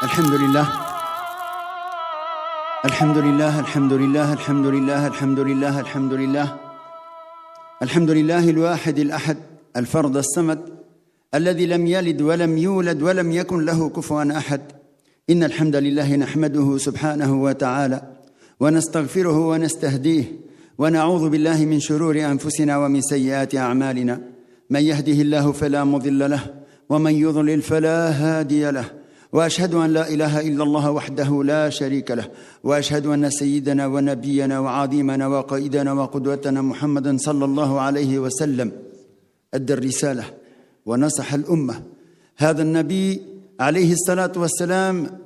الحمد لله الحمد لله الحمد لله الحمد لله الحمد لله الحمد لله الحمد لله الواحد الأحد الفرد الصمد الذي لم يلد ولم يولد ولم يكن له كفوا أحد. إن الحمد لله نحمده سبحانه وتعالى ونستغفره ونستهديه ونعوذ بالله من شرور أنفسنا ومن سيئات أعمالنا. من يهده الله فلا مضل له ومن يضلل فلا هادي له، وأشهد أن لا إله إلا الله وحده لا شريك له، وأشهد أن سيدنا ونبينا وعظيمنا وقائدنا وقدوتنا محمدا صلى الله عليه وسلم أدى الرسالة ونصح الأمة. هذا النبي عليه الصلاة والسلام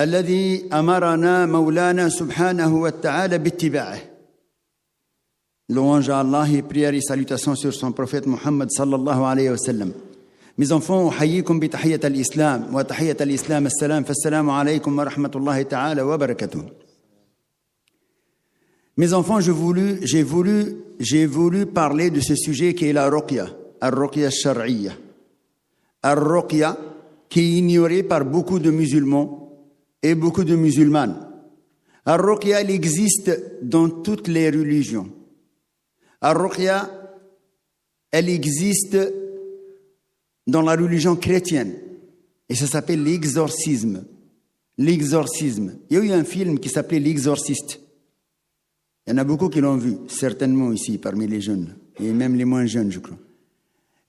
الذي أمرنا مولانا سبحانه وتعالى باتباعه. Louange à Allah et prières et salutations sur son prophète Muhammad sallallahu alayhi wa sallam. Mes enfants, أحييكم بتحية الإسلام وتحية الإسلام السلام فالسلام عليكم ورحمة الله تعالى وبركاته. Mes enfants, j'ai voulu parler de ce sujet qui est la ruqya, al-ruqya al-shar'iyya. Al-ruqya qui est ignorée par beaucoup de musulmans et beaucoup de musulmanes. Al-ruqya, elle existe dans toutes les religions. Al-ruqya, elle existe dans la religion chrétienne et ça s'appelle l'exorcisme. L'exorcisme. Il y a eu un film qui s'appelait L'Exorciste. Il y en a beaucoup qui l'ont vu, certainement ici parmi les jeunes et même les moins jeunes, je crois.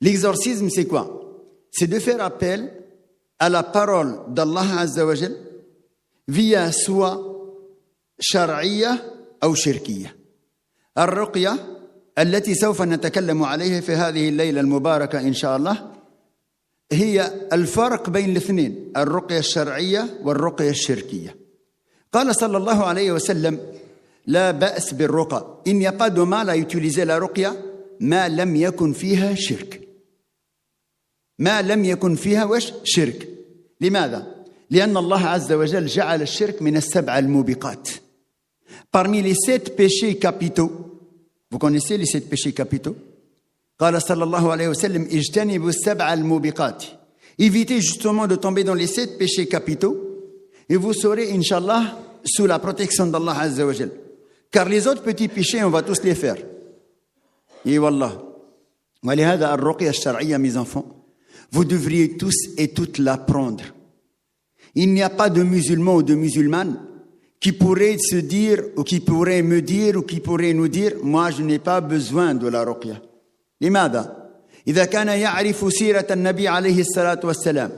L'exorcisme, c'est quoi? C'est de faire appel à la parole d'Allah Azza wa Jal via soit shar'iyya ou shirkiyya. Al-ruqya التي سوف نتكلم عليها في هذه الليلة المباركة إن شاء الله هي الفرق بين الاثنين، الرقية الشرعية والرقية الشركية. قال صلى الله عليه وسلم: لا بأس بالرقى. Il n'y a pas de mal à utiliser la ruqya ما لم يكن فيها شرك. ما لم يكن فيها وش؟ شرك. لماذا؟ لأن الله عز وجل جعل الشرك من السبع الموبقات. Parmi les 7 péchés capitaux, vous connaissez les 7 péchés capitaux? قال صلى الله عليه وسلم اجتنبوا السبع الموبقات. Évitez justement de tomber dans les 7 péchés capitaux et vous serez, Inch'Allah, sous la protection d'Allah Azza wa Jal. Car les autres petits péchés, on va tous les faire. Et Wallah. ولهذا الرقية الشرعية, mes enfants, vous devriez tous et toutes l'apprendre. Il n'y a pas de musulman ou de musulmane qui pourrait se dire, ou qui pourrait me dire, ou qui pourrait nous dire: moi je n'ai pas besoin de la ruqya. لماذا؟ إذا كان يعرف سيرة النبي عليه الصلاة والسلام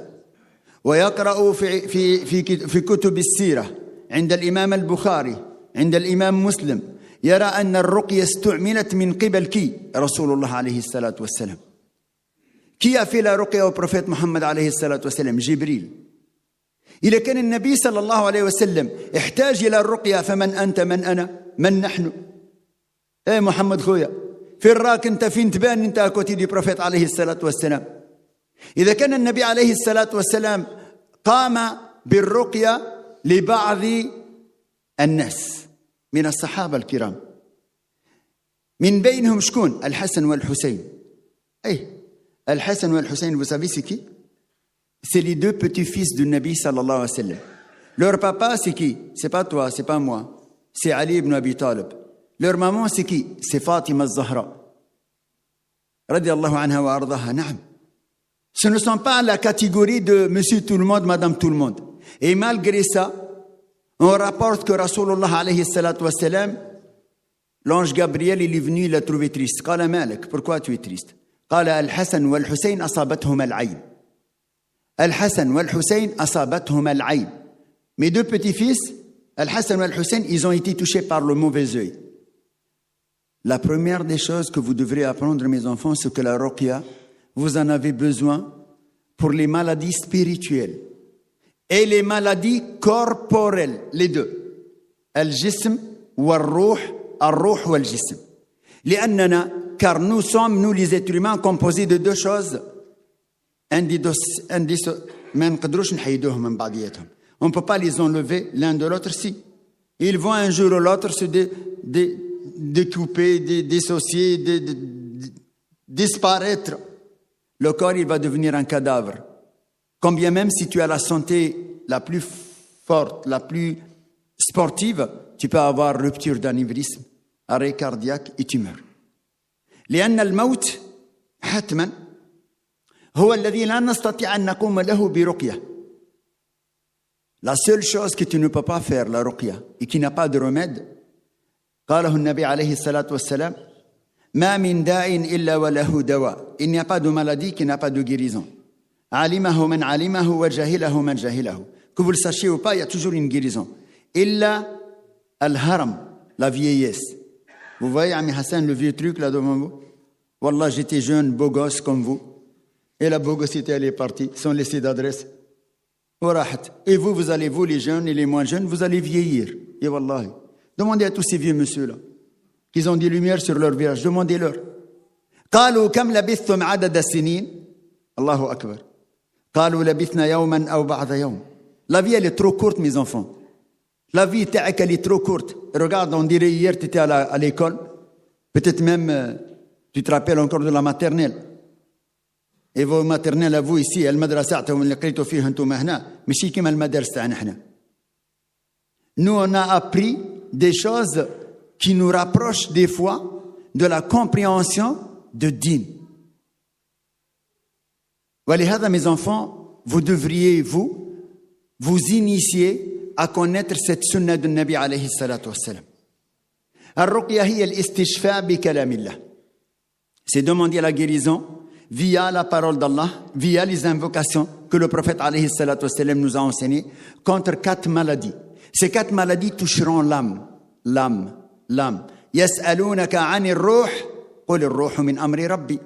ويقرأ في كتب السيرة عند الإمام البخاري عند الإمام مسلم يرى أن الرقية استعملت من قبل كي؟ رسول الله عليه الصلاة والسلام. Qui a fait la ruqya au prophète Muhammad عليه الصلاة والسلام؟ جبريل. إذا كان النبي صلى الله عليه وسلم احتاج إلى الرقية فمن أنت من أنا من نحن؟ إيه محمد خويا، في الراك أنت فين تبان أنت أكوتي دي بروفيت عليه الصلاة والسلام. إذا كان النبي عليه الصلاة والسلام قام بالرقية لبعض الناس من الصحابة الكرام من بينهم شكون؟ الحسن والحسين. أي الحسن والحسين, vous savez c'est qui? C'est les 2 petits-fils du Nabi sallallahu alayhi wa sallam. Leur papa c'est qui? C'est pas toi, c'est pas moi, c'est Ali ibn Abi Talib. Leur maman c'est qui? C'est Fatima al-Zahra radiyallahu anha wa ardaha. Naam. Ce ne sont pas la catégorie de monsieur tout le monde, madame tout le monde. Et malgré ça, on rapporte que Rasulullah alayhi salatu wa salam, l'ange Gabriel, il est venu, il l'a trouvé triste. قال مالك, pourquoi tu es triste? قال الحسن والحسين أصابتهما العين. الحسن والحسين أصابتهما العين. Mes 2 petits-fils, Al-Hassan et Al-Hussein, ils ont été touchés par le mauvais œil. La première des choses que vous devrez apprendre, mes enfants, c'est que la ruqya, vous en avez besoin pour les maladies spirituelles et les maladies corporelles, les 2. Al-jism wal-ruh, al-ruh wal-jism. Car nous sommes, nous les êtres humains, composés de 2 choses. On ne peut pas les enlever l'un de l'autre si. Ils vont un jour ou l'autre se découper, dissocier, disparaître. Le corps, il va devenir un cadavre. Quand bien même si tu as la santé forte, la plus sportive, tu peux avoir rupture d'anévrisme, arrêt cardiaque et tu meurs. لأن الموت حتما هو الذي لا نستطيع أن نقوم له برقية. La seule chose que tu ne peux pas faire, la ruqya, et qui n'a pas de remède, قاله النبي عليه الصلاة والسلام ما من داء إلا وله دواء. Il n'y a pas de maladie qui n'a pas de guérison. علمه من علمه وجهله من جهله. Que vous le sachiez ou pas, il y a toujours une guérison. إلا الهرم, la vieillesse. Vous voyez, Ami Hassan, le vieux truc là devant vous? Wallah, j'étais jeune, beau gosse comme vous. Et la beau gosse, elle est partie, sans laisser d'adresse. Et vous, vous les jeunes et les moins jeunes, vous allez vieillir. Et wallahi. Demandez à tous ces vieux monsieur-là, qu'ils ont des lumières sur leur visage, demandez-leur. قالوا كم لبثتم عدد السنين؟ الله أكبر. قالوا لبثنا يوما أو بعض يوم. La vie, elle est trop courte, mes enfants. La vie, elle est trop courte. Regarde, on dirait hier, tu étais à l'école. Peut-être même, tu te rappelles encore de la maternelle. Et vos maternelles à vous ici, المدرسة اللي قريتوا فيها انتم هنا ماشي كيما المدارس تاعنا احنا. Nous, on a appris des choses qui nous rapprochent des fois de la compréhension de din. ولهذا, mes enfants, vous devriez, vous initier à connaître cette sunna de Nabi alayhi salatu wassalam. الرقية هي الاستشفاء بكلام الله. C'est demander la guérison via la parole d'Allah, via les invocations que le prophète alayhi salatu wassalam nous a enseignées contre 4 maladies. Ces 4 maladies toucheront l'âme. يسألونك عن الروح قل الروح من أمر ربي.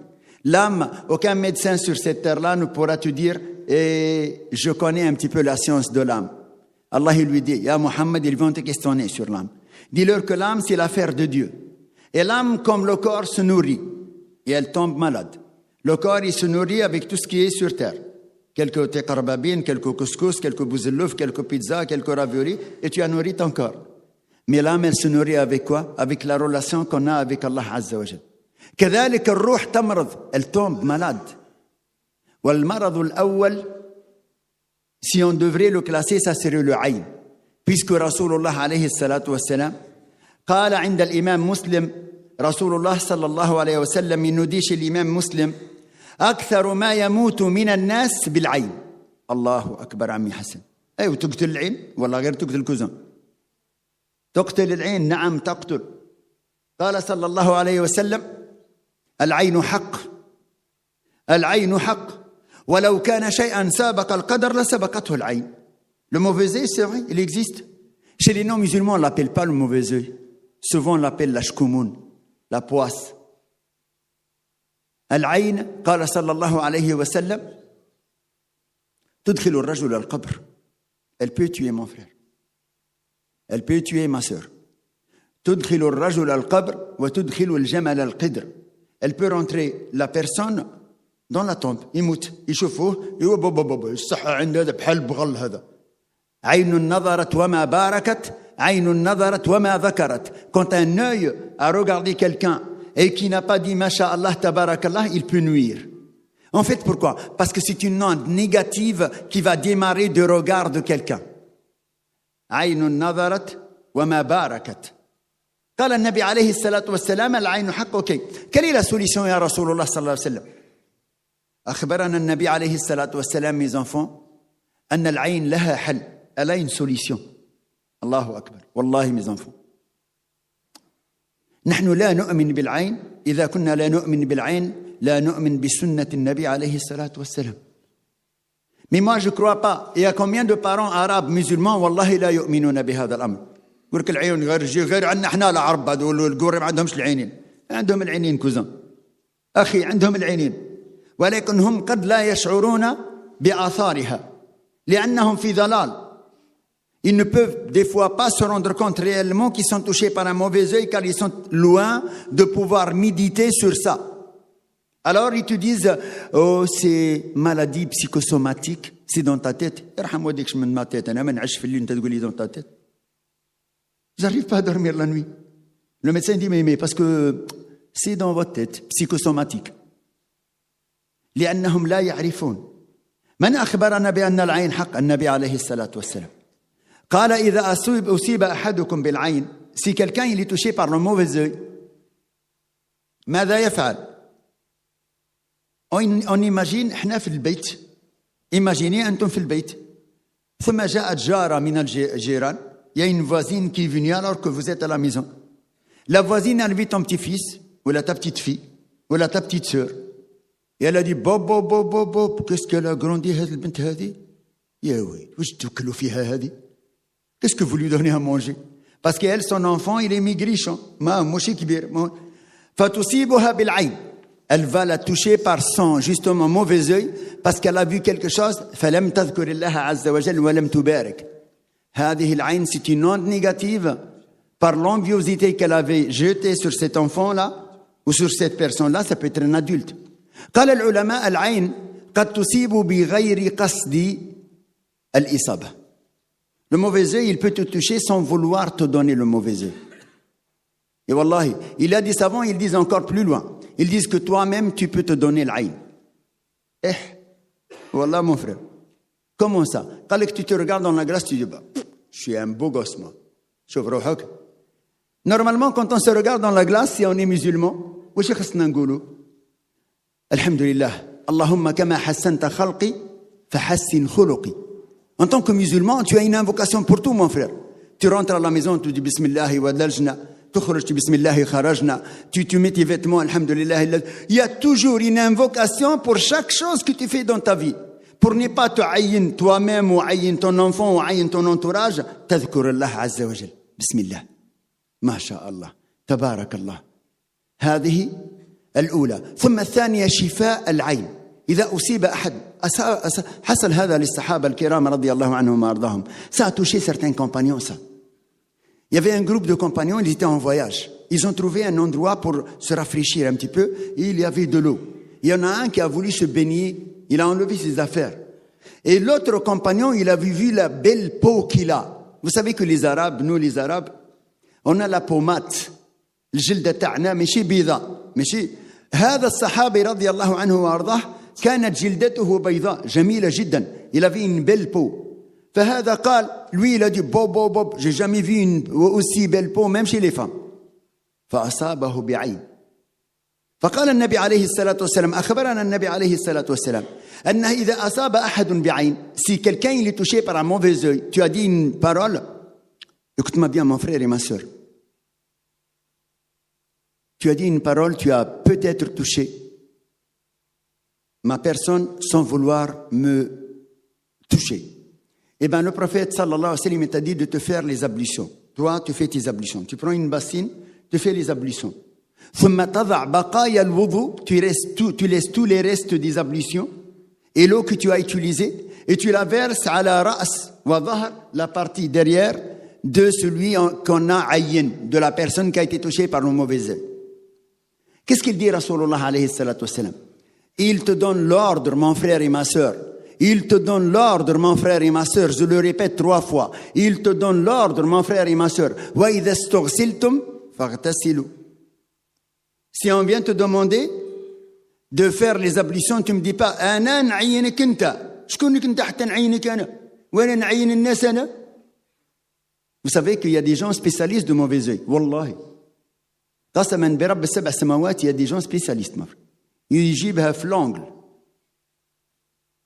L'âme, aucun médecin sur cette terre-là ne pourra te dire et je connais un petit peu la science de l'âme. Allah il lui dit, Ya Muhammad, ils vont te questionner sur l'âme. Dis-leur que l'âme, c'est l'affaire de Dieu. Et l'âme, comme le corps, se nourrit. Et elle tombe malade. Le corps, il se nourrit avec tout ce qui est sur terre. Quelques teqarbabines, quelques couscous, quelques bouzellouf, quelques pizzas, quelques raviolis, et tu as nourri ton corps. Mais l'âme, elle se nourrit avec quoi? Avec la relation qu'on a avec Allah Azza wa Jal. كذلك الروح تمرض, elle tombe malade. والمرض الأول, si on devrait le classer, ça serait le ayn. Puisque Rasulullah alayhi salatu wassalam, قال عند الإمام مسلم, رسول الله صلى الله عليه وسلم, il nous dit chez l'imam muslim, أكثر ما يموت من الناس بالعين. الله أكبر عمي حسن. أيوة, تقتل العين ولا غير تقتل الكوزن؟ تقتل العين, نعم تقتل. قال صلى الله عليه وسلم العين حق ولو كان شيئا سابق القدر لسبقته العين. Le mauvais œil, c'est vrai, il existe. Chez les non-musulmans, on ne l'appelle pas le mauvais œil. Souvent, on l'appelle la shkoumoun, la poisse. العين, قال صلى الله عليه وسلم, تدخل الرجل القبر. Elle peut tuer mon frère. Elle peut tuer ma sœur. تدخل الرجل القبر وتدخل الجمل القدر. Elle peut rentrer la personne dans la tombe. يموت, يشوفوه, يقول الصحة عند هذا بحال بغل هذا. عين نظرت وما باركت, عين نظرت وما ذكرت. Quand un œil a regardé quelqu'un et qui n'a pas dit Masha'Allah, Tabarakallah, il peut nuire. En fait, pourquoi? Parce que c'est une onde négative qui va démarrer du regard de quelqu'un. عين نظرت وما باركت. قال النبي عليه الصلاة والسلام العين حق. اوكي, quelle est la solution يا رسول الله صلى الله عليه وسلم؟ أخبرنا النبي عليه الصلاة والسلام, mes enfants, أن العين لها حل. Elle a une solution. الله أكبر. والله, mes enfants, نحن لا نؤمن بالعين. إذا كنا لا نؤمن بالعين لا نؤمن بسنة النبي عليه الصلاة والسلام. Mais moi, je ne crois pas. Il y a combien de parents arabes musulmans, والله لا يؤمنون بهذا الأمر. يقول لك العيون غير عندنا احنا العرب هذول القوري ما عندهمش العينين. عندهم العينين كوزان. أخي, عندهم العينين. ولكن هم قد لا يشعرون بآثارها لأنهم في ضلال. Ils ne peuvent des fois pas se rendre compte réellement qu'ils sont touchés par un mauvais œil car ils sont loin de pouvoir méditer sur ça. Alors ils te disent, oh, c'est maladie psychosomatique, c'est dans ta tête. ارحم وديكش من ma tête. أنا ما نعيش في اللي أنت تقول لي dans ta tête. J'arrive pas à dormir la nuit. Le médecin dit, mais parce que c'est dans votre tête, psychosomatique. لأنهم لا يعرفون من أخبرنا بأن العين حق؟ النبي عليه الصلاة والسلام. قال إذا أصيب أحدكم بالعين, si quelqu'un il est touché par le mauvais œil, ماذا يفعل؟ On imagine احنا في البيت, imaginez أنتم في البيت, ثم جاءت جارة من الجيران, il y a une voisine qui est venue alors que vous êtes à la maison. La voisine a vu ton petit-fils, ou ta petite-fille, ou ta petite sœur. Et elle a dit, Bob, qu'est-ce qu'elle a grandi, هذه البنت هذه؟ يا ويلي, واش تاكلوا فيها هذه؟ Qu'est-ce que vous lui donnez à manger? Parce qu'elle, son enfant, il est maigrichon. ماشي كبير. فتصيبها بالعين. Elle va la toucher par son, justement, mauvais œil, parce qu'elle a vu quelque chose. فلم تذكر الله عز وجل ولم تبارك. هذه العين, c'est une onde négative par l'enviosité qu'elle avait jetée sur cet enfant-là, ou sur cette personne-là, ça peut être un adulte. قال العلماء العين قد تصيب بغير قصد الإصابة. Le mauvais œil, il peut te toucher sans vouloir te donner le mauvais œil. Et wallahi, il a des savants, ils disent encore plus loin. Ils disent que toi-même, tu peux te donner l'aïn. Wallah, mon frère. Comment ça? Quand tu te regardes dans la glace, tu dis, bah, je suis un beau gosse, moi. Normalement, quand on se regarde dans la glace, si on est musulman, وش خصنا نقولوا؟ الحمد لله اللهم كما حسنت خلقي فحسن خلقي. En tant que musulman, tu as une invocation pour tout, mon frère. Tu rentres à la maison, tu dis Bismillah wa daljna, تخرج tu Bismillah kharajna, tu mets tes vêtements, alhamdulillah. Il y a toujours une invocation pour chaque chose que tu fais dans ta vie. Pour ne pas te haïr toi-même ou haïr ton enfant ou haïr ton entourage, تذكر الله عز وجل. Bismillah. ما شاء الله. تبارك الله. هذه الأولى. ثم الثانية شفاء العين. إذا أصيب أحد, حصل هذا للصحابة الكرام رضي الله عنهم وأرضاهم. Ça a touché certains compagnons, ça. Il y avait un groupe de compagnons, ils étaient en voyage. Ils ont trouvé un endroit pour se rafraîchir un petit peu et il y avait de l'eau. Il y en a un qui a voulu se baigner, il a enlevé ses affaires. Et l'autre compagnon, il a vu la belle peau qu'il a. Vous savez que les Arabes, nous les Arabes, on a la peau mate. الجلدة تاعنا ماشي بيضاء ماشي. هذا الصحابي رضي الله عنه وأرضاه كانت جلدته بيضاء جميلة جدا. Il avait une belle peau. فهذا قال, lui il a dit Bob, j'ai jamais vu une aussi belle peau même chez les femmes. فأصابه بعين. فقال النبي عليه الصلاة والسلام, أخبرنا النبي عليه الصلاة والسلام أنه إذا أصاب أحد بعين, si quelqu'un il est touché par un mauvais œil, tu as dit une parole, écoute-moi bien mon frère et ma sœur. Tu as dit une parole, tu as peut-être touché ma personne sans vouloir me toucher. Eh bien, le prophète, sallallahu alayhi wa sallam, t'a dit de te faire les ablutions. Toi, tu fais tes ablutions. Tu prends une bassine, tu fais les ablutions. ثم تضع بقايا الوضوء, tu laisses tous les restes des ablutions et l'eau que tu as utilisée et tu la verses على رأس وظهر, la partie derrière de celui qu'on a aïn, de la personne qui a été touchée par le mauvais œil. Qu'est-ce qu'il dit Rasulullah alayhi salatu wassalam? Il te donne l'ordre, mon frère et ma sœur. Il te donne l'ordre, mon frère et ma sœur. Je le répète 3 fois. Il te donne l'ordre, mon frère et ma sœur. وَإِذَا اسْتُغْسِلْتُمْ فَاغْتَسِلُوا. Si on vient te demander de faire les ablutions, tu ne me dis pas أنا نعينك أنت. شكونك أنت حتى نعينك أنا؟ وأنا نعين الناس أنا؟ Vous savez qu'il y a des gens spécialistes de mauvais œil. Wallahi. قسما برب السبع سماوات, il y a des gens spécialistes. يجيبها في l'angle.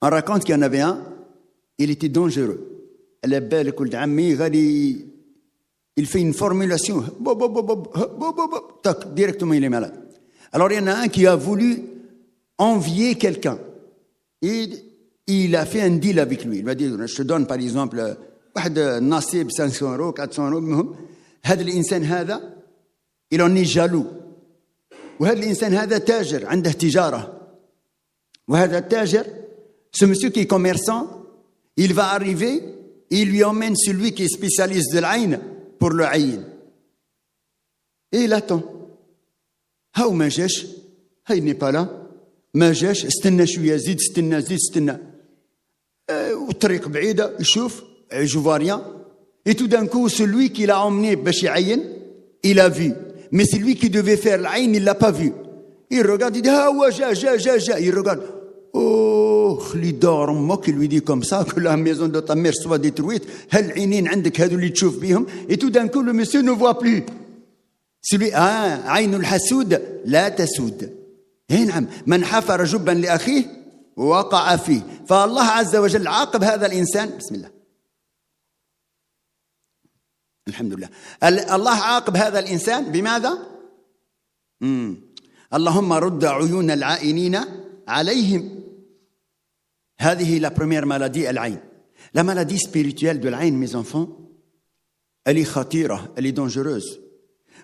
On raconte qu'il y en avait un, il était dangereux. Il fait une formulation. Tac, directement il est malade. Alors il y en a un qui a voulu envier quelqu'un. Et il a fait un deal avec lui. Il va dire, je te donne par exemple واحد نصيب 500 euros, 400 euros. المهم هذا الإنسان هذا il en est jaloux. وهذا الإنسان هذا تاجر عنده تجارة. وهذا التاجر, ce monsieur qui est commerçant, il va arriver, il lui emmène celui qui est spécialiste de l'aïn pour le aïn. Et il attend. هاو ما جاش, هاي n'est pas là, ما جاش, استنى شوية, زيد استنى. والطريق بعيدة, يشوف, je vois rien. Et tout d'un coup, celui qui l'a emmené باش يعين, il a vu. Mais c'est lui qui devait faire l'aïn, il l'a pas vu. Il regarde, il dit, ah ouais, ja. Il regarde. Oh, Oh, l'idor, moi qui lui dit comme ça que la maison de ta mère soit détruite. Et tout d'un coup, le monsieur ne voit plus. Celui, عين الحسود لا تسود. نعم من حفر جبا لأخيه وقع فيه. فالله عز وجل عاقب هذا الإنسان. بسم الله. الحمد لله. الله عاقب هذا الإنسان بماذا؟ اللهم رد عيون العائنين عليهم. هذه la première maladie, العين. La maladie spirituelle de l'Aïn, mes enfants, elle est khatira, elle est dangereuse.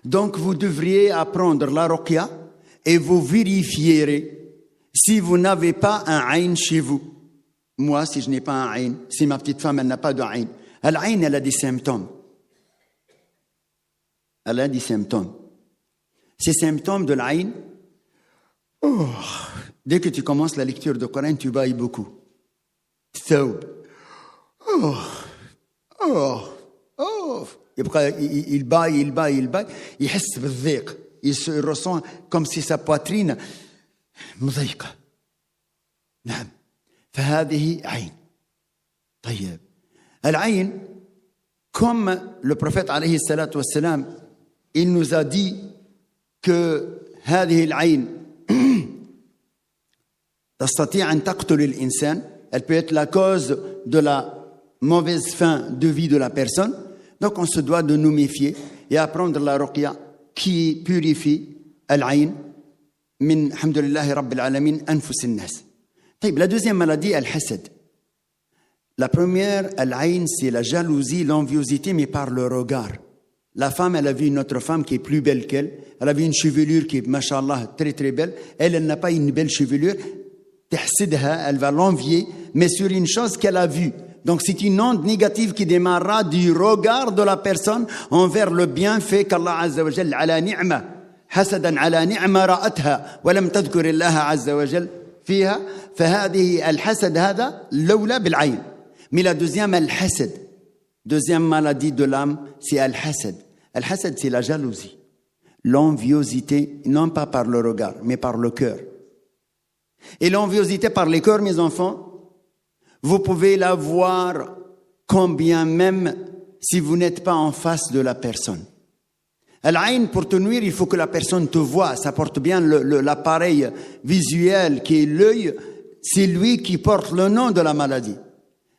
Donc vous devriez apprendre la ruqya et vous vérifierez si vous n'avez pas un Aïn chez vous. Moi, si je n'ai pas un Aïn, si ma petite femme elle n'a pas de Aïn, l'Aïn elle a des symptômes. Elle a des symptômes. Ces symptômes de l'Aïn, dès que tu commences la lecture du Coran, tu bailles beaucoup. ثوب. Il baille. يحس بالضيق. Il se ressent comme si sa poitrine مضيقة. نعم. فهذه عين. طيب. العين, comme le prophète عليه الصلاة والسلام, il nous a dit que هذه العين تستطيع أن تقتل الإنسان. Elle peut être la cause de la mauvaise fin de vie de la personne. Donc on se doit de nous méfier et apprendre la ruqya qui purifie al-ayn min hamdulillahi rabbil alamin anfus an-nas. طيب, la deuxième maladie, al-hasad. La première, al-ayn, c'est la jalousie, l'enviosité, mais par le regard. La femme, elle a vu une autre femme qui est plus belle qu'elle. Elle a vu une chevelure qui est, mashallah, très très belle. Elle n'a pas une belle chevelure. Elle va l'envier, mais sur une chose qu'elle a vue. Donc c'est une onde négative qui démarrera du regard de la personne envers le bienfait qu'Allah Azza wa Jal ala ni'ma. حسدا على نعمة رأتها ولم تذكر الله عز وجل فيها. فهذه الحسد هذا الأولى بالعين. Mais la deuxième, الحسد. Deuxième maladie de l'âme, c'est al-hasad. Al-hasad, c'est la jalousie. L'enviosité, non pas par le regard, mais par le cœur. Et l'enviosité par les cœurs, mes enfants, vous pouvez la voir combien même si vous n'êtes pas en face de la personne. Al-ayn, pour te nuire, il faut que la personne te voie. Ça porte bien l'appareil visuel qui est l'œil. C'est lui qui porte le nom de la maladie.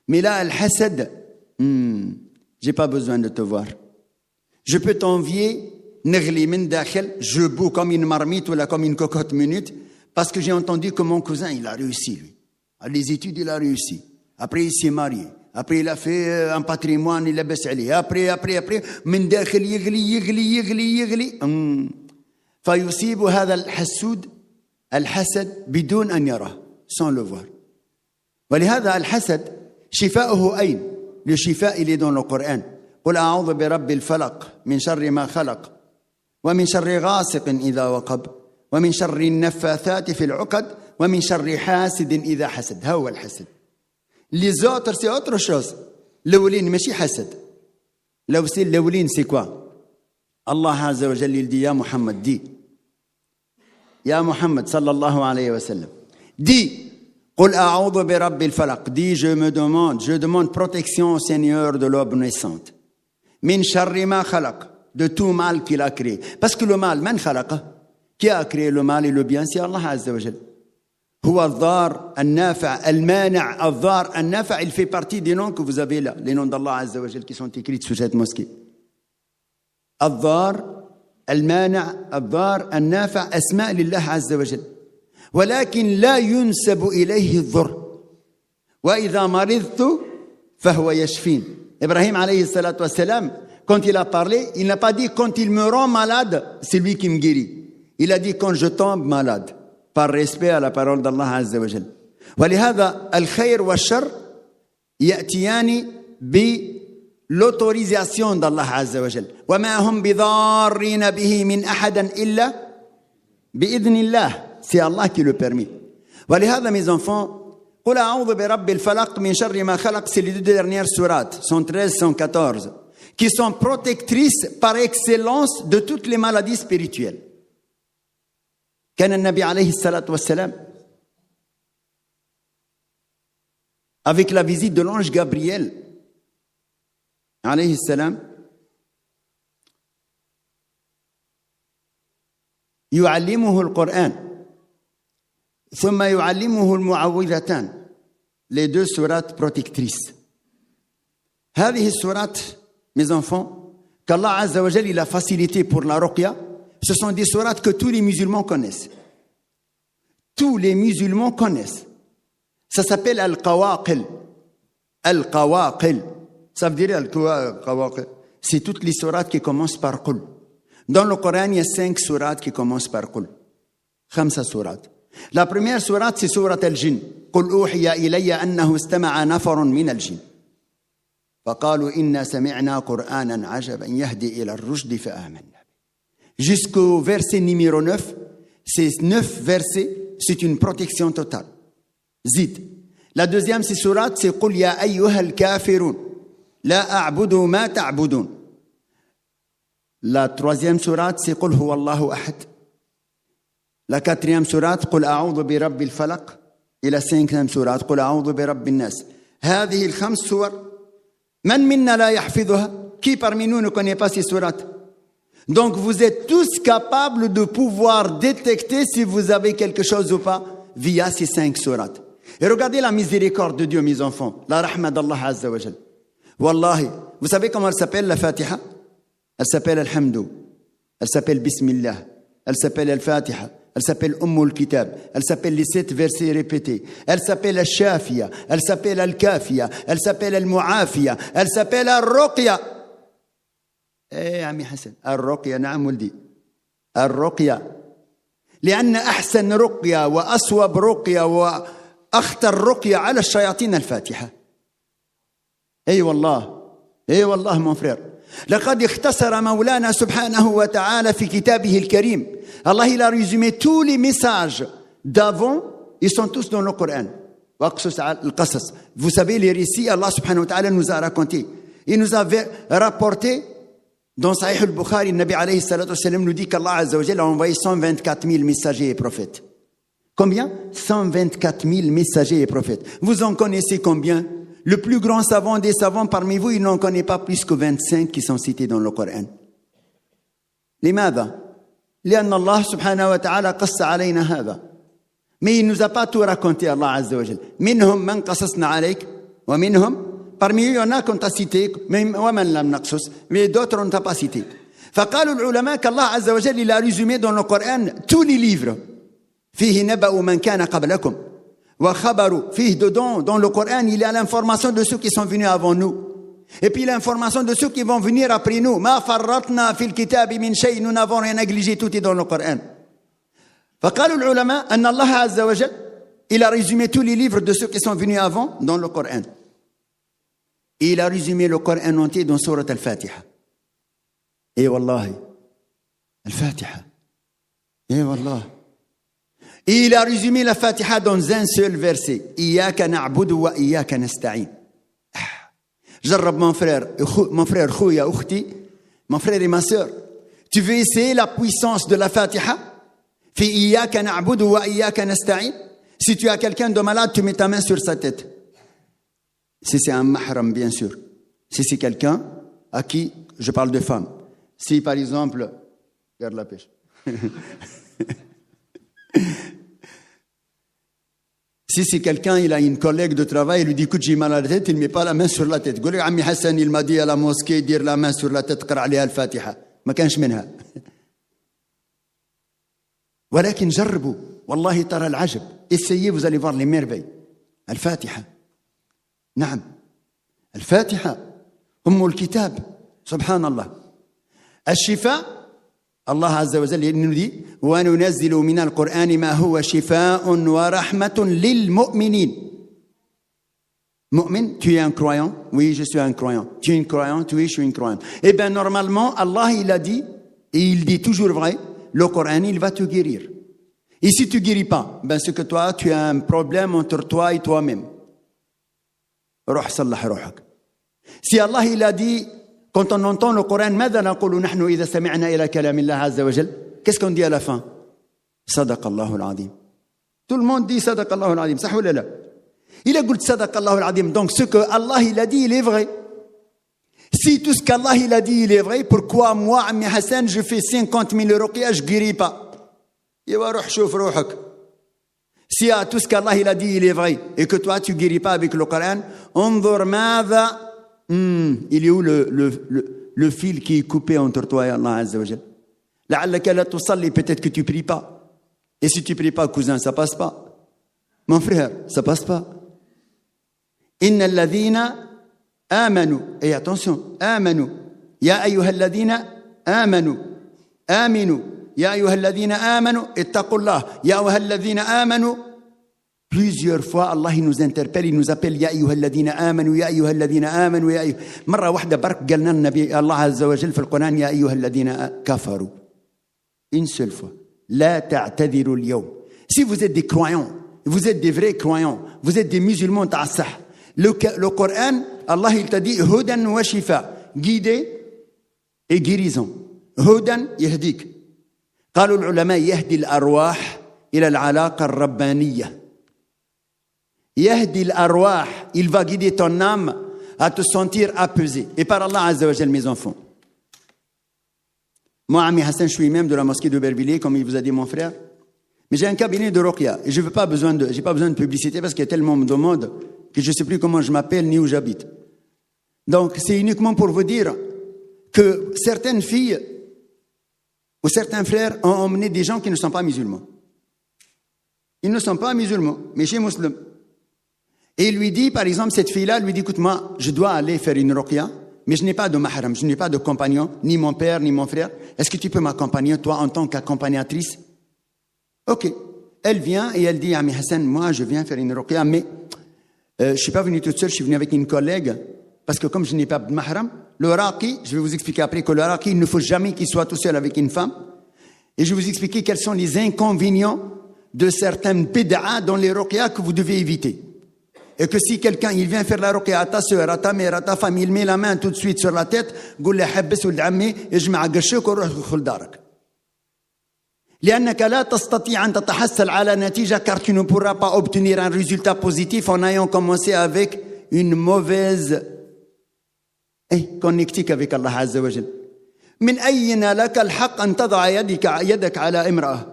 Mais là, al-hasad, j'ai pas besoin de te voir. Je peux t'envier, nghli min dakhil, je boue comme une marmite ou comme une cocotte minute. Parce que j'ai entendu que mon cousin, il a réussi, lui. À les études, il a réussi. Après, il s'est marié. Après, il a fait un patrimoine, il a baissé. Après, من داخل يغلي. فيصيب هذا الحسد بدون أن يراه, sans le voir. ولهذا الحسد شفاؤه أين؟ Le shifa, il est dans le Coran. قل أعوذ برب الفلق من شر ما خلق ومن شر غاسق إذا وقب ومن شر النفاثات في العقد ومن شر حاسد إذا حسد. هو الحسد. Les autres, c'est autre chose. الأولين ماشي حسد. الأولين c'est quoi? Allah Azza wa Jalla, il dit, Ya Muhammad, dis. Ya Muhammad, sallallahu alayhi wa sallam. Dis. قل أعوذ برب الفلق. Dis, je demande protection au Seigneur de l'aube naissante. من شر ما خلق. De tout mal qu'il a créé. Parce que le mal, من خلقه? Qui a créé le mal et le bien? C'est Allah Azza wa Jal. هو الضار النافع المانع الضار النافع. Il fait partie des noms que vous avez là, les noms d'Allah Azza wa Jal qui sont écrits sur cette mosquée. الضار المانع الضار النافع أسماء لله عز وجل. ولكن لا ينسب إليه الضر. وإذا مرضت فهو يشفين. Ibrahim alayhi salatu wassalam, quand il a parlé, il n'a pas dit quand il me rend malade, c'est lui qui me guérit. Il a dit quand je tombe malade, par respect à la parole d'Allah Azza wa Jal. ولهذا الخير والشر يأتيان بالautorisation d'Allah Azza wa Jal. وما هم بضارين به من أحد إلا بإذن الله. C'est Allah qui le permet. ولهذا mes enfants, قل أعوذ برب الفلق من شر ما خلق, c'est les deux dernières sourates, 113, 114, qui sont protectrices par excellence de toutes les maladies spirituelles. كان النبي عليه الصلاة والسلام avec la visite de l'ange Gabriel, alayhi salam, يعلمه القرآن ثم يعلمه المعوذتان, les deux sourates protectrices. هذه السورات, mes enfants, qu'Allah Azza wa Jal il a facilité pour la ruqya, ce sont des sourates que tous les musulmans connaissent. Tous les musulmans connaissent. Ça s'appelle Al-Qawaqil. Al-Qawaqil. Ça veut dire Al-Qawaqil. C'est toutes les sourates qui commencent par Qul. Dans le Coran, il y a 5 sourates qui commencent par Qul. 5 sourates. La première sourate, c'est sourate Al-Jinn. قل أوحي إلي أنه استمع نفر من الجن فقالوا إنا سمعنا قرآنا عجبا يهدي إلى الرشد فآمنا. Jusqu'au verset numéro 9, ces 9 versets, c'est une protection totale. Zid. La deuxième, c'est sourate, c'est قل يا أيها الكافرون لا أعبد ما تعبدون. La troisième sourate, c'est قل هو الله أحد. La quatrième sourate, قل أعوذ برب الفلق. Et la 5e sourate, قل أعوذ برب الناس. هذه ال5 sourates, من منا لا يحفظها? Qui parmi nous ne connaît pas ces sourates? Donc vous êtes tous capables de pouvoir détecter si vous avez quelque chose ou pas via ces 5 sourates. Et regardez la miséricorde de Dieu, mes enfants, la rahma d'Allah Azza wa Jal. Wallahi, vous savez comment elle s'appelle la Fatiha? Elle s'appelle Alhamdou, elle s'appelle Bismillah, elle s'appelle Al-Fatiha, elle s'appelle Ummul Kitab, elle s'appelle les 7 versets répétés, elle s'appelle Al-Shafiya, elle s'appelle Al-Kafiya, elle s'appelle Al-Mu'afiya, elle s'appelle Al-Ruqya. Eh, Ami Hassan, Al-Ruqya, نعم ولدي, Al-Ruqya. لأن أحسن رقية وأصوب رقية وأخطر رقية على الشياطين الفاتحة. أي والله, أي والله mon frère. لقد اختصر مولانا سبحانه وتعالى في كتابه الكريم. Allah il a résumé tous les messages d'avant, ils sont tous dans le Coran. Vous savez les récits, Allah subhanahu wa ta'ala nous a raconté. Il nous avait rapporté dans Sahih al-Bukhari, le Nabi alayhi salatu wa sallam nous dit qu'Allah Azza wa Jalla a envoyé 124 000 messagers et prophètes. Combien? 124 000 messagers et prophètes. Vous en connaissez combien? Le plus grand savant des savants parmi vous, il n'en connaît pas plus que 25 qui sont cités dans le Coran. لماذا؟ لأن الله سبحانه وتعالى قص علينا هذا. Mais il nous a pas tout raconté, Allah Azza wa Jal. منهم من قصصنا عليك ومنهم, parmi eux il y en a qu'on t'a cité, ومن لم نقصص, mais d'autres on t'a pas cité. فقالوا العلماء qu'Allah Azza wa Jal il a résumé dans le Coran tous les livres. فيه نبأ من كان قبلكم وخبروا. فيه dedans, dans le Coran, il y a l'information de ceux qui sont venus avant nous. Et puis l'information de ceux qui vont venir après nous. ما فرطنا في الكتاب من شيء, nous n'avons rien négligé, tout est dans le Coran. فقالوا العلماء أن الله عز وجل il a résumé tous les livres de ceux qui sont venus avant dans le Coran. Et il a résumé le Coran entier dans sourate Al-Fatiha. Et wallahi, Al-Fatiha. Et wallah. Et il a résumé la Fatiha dans un seul verset. إياك نعبد وإياك نستعين. جرب mon frère, خويا أختي, mon frère et ma sœur. Tu veux essayer la puissance de la Fatiha? في إياك نعبد وإياك نستعين. Si tu as quelqu'un de malade, tu mets ta main sur sa tête. Si c'est un mahram, bien sûr. Si c'est quelqu'un à qui je parle de femme. Si par exemple, regarde la pêche. Si c'est quelqu'un, il a une collègue de travail, il lui dit écoute, j'ai mal à la tête, il ne met pas la main sur la tête. قول لي عمي حسن il m'a dit à la mosquée dire la main sur la tête, قرأ عليها الفاتحة. ما كانش منها. ولكن جربوا والله ترى العجب. Essayez, vous allez voir les merveilles. الفاتحة. نعم. الفاتحة أم الكتاب. سبحان الله. الشفاء الله عز وجل nous dit وننزل من القرآن ما هو شفاء ورحمة للمؤمنين. Mu'min, tu es un croyant? Oui, je suis un croyant. Tu es une croyante? Oui, je suis une croyante. Eh bien, normalement, Allah, il a dit, et il dit toujours vrai, le Coran, il va te guérir. Et si tu ne guéris pas, ben c'est que toi, tu as un problème entre toi et toi-même. روح صلح روحك. Si Allah, il a dit, quand on entend le Coran, ماذا نقول نحن إذا سمعنا إلى كلام الله عز وجل? Qu'est-ce qu'on dit à la fin? صدق الله العظيم. Tout le monde dit صدق الله العظيم, صح ولا لا? Il a dit Sadaq Allah al-Adim. Donc ce que Allah il a dit, il est vrai. Si tout ce qu'Allah il a dit, il est vrai, pourquoi moi, Ami Hassan, je fais 50 000 ruqya, je ne guéris pas? Si tout ce qu'Allah il a dit, il est vrai, et que toi, tu ne guéris pas avec le Coran, il est où le fil qui est coupé entre toi et Allah Azza wa Jal? Peut-être que tu ne pries pas. Et si tu ne pries pas, cousin, ça ne passe pas. Mon frère, ça ne passe pas. Inna alladhina amanu. Et attention, amanu. Ya ayyuha alladhina amanu. Aminu. Ya ayyuha alladhina amanu. Ittaqullah. Ya ayyuha alladhina amanu. Plusieurs fois, Allah il nous interpelle, il nous appelle Ya ayyuha alladhina amanu, Ya ayyuha alladhina amanu, Ya ayyuha. مرة واحدة برك قالنا النبي الله عز وجل في القرآن يا أيها الذين كفروا. Une seule fois. لا تعتذروا اليوم. Si vous êtes des croyants, vous êtes des vrais croyants, vous êtes des musulmans ta'assah. Le Coran, Allah il t'a dit Hudan wa shifa, guidé et guérison. Hudan yahdik. قالوا العلماء يهدي الأرواح إلى العلاقة الربانية. يهدي الأرواح, il va guider ton âme à te sentir apaisé. Et par Allah Azza wa Jal, mes enfants. Moi, Ami Hassan, je suis imam de la mosquée de Bervilliers, comme il vous a dit mon frère. Mais j'ai un cabinet de ruqya et je n'ai pas besoin de publicité parce qu'il y a tellement de monde que je ne sais plus comment je m'appelle ni où j'habite. Donc, c'est uniquement pour vous dire que certaines filles ou certains frères ont emmené des gens qui ne sont pas musulmans. Ils ne sont pas musulmans, mais chez musulmans. Et il lui dit, par exemple, cette fille-là, lui dit, écoute, moi, je dois aller faire une ruqya, mais je n'ai pas de mahram, je n'ai pas de compagnon, ni mon père, ni mon frère. Est-ce que tu peux m'accompagner, toi, en tant qu'accompagnatrice? Ok. Elle vient et elle dit, Ami Hassan, moi, je viens faire une ruqya, mais je ne suis pas venu toute seule, je suis venu avec une collègue, parce que comme je n'ai pas de mahram, le raqi, je vais vous expliquer après que le raqi, il ne faut jamais qu'il soit tout seul avec une femme. Et je vais vous expliquer quels sont les inconvénients de certaines bid'a dans les ruqya que vous devez éviter. Et que si quelqu'un il vient faire la ruqya à ta soeur, à ta mère, à ta femme, il met la main tout de suite sur la tête, قول له حبس ولد عمي اجمع قشك وروح ادخل دارك. لأنك لا تستطيع أن تتحصل على نتيجة car tu ne pourras pas obtenir un résultat positif en ayant commencé avec une mauvaise connectique avec Allah Azza wa Jal. من أين لك الحق أن تضع يدك على امرأة.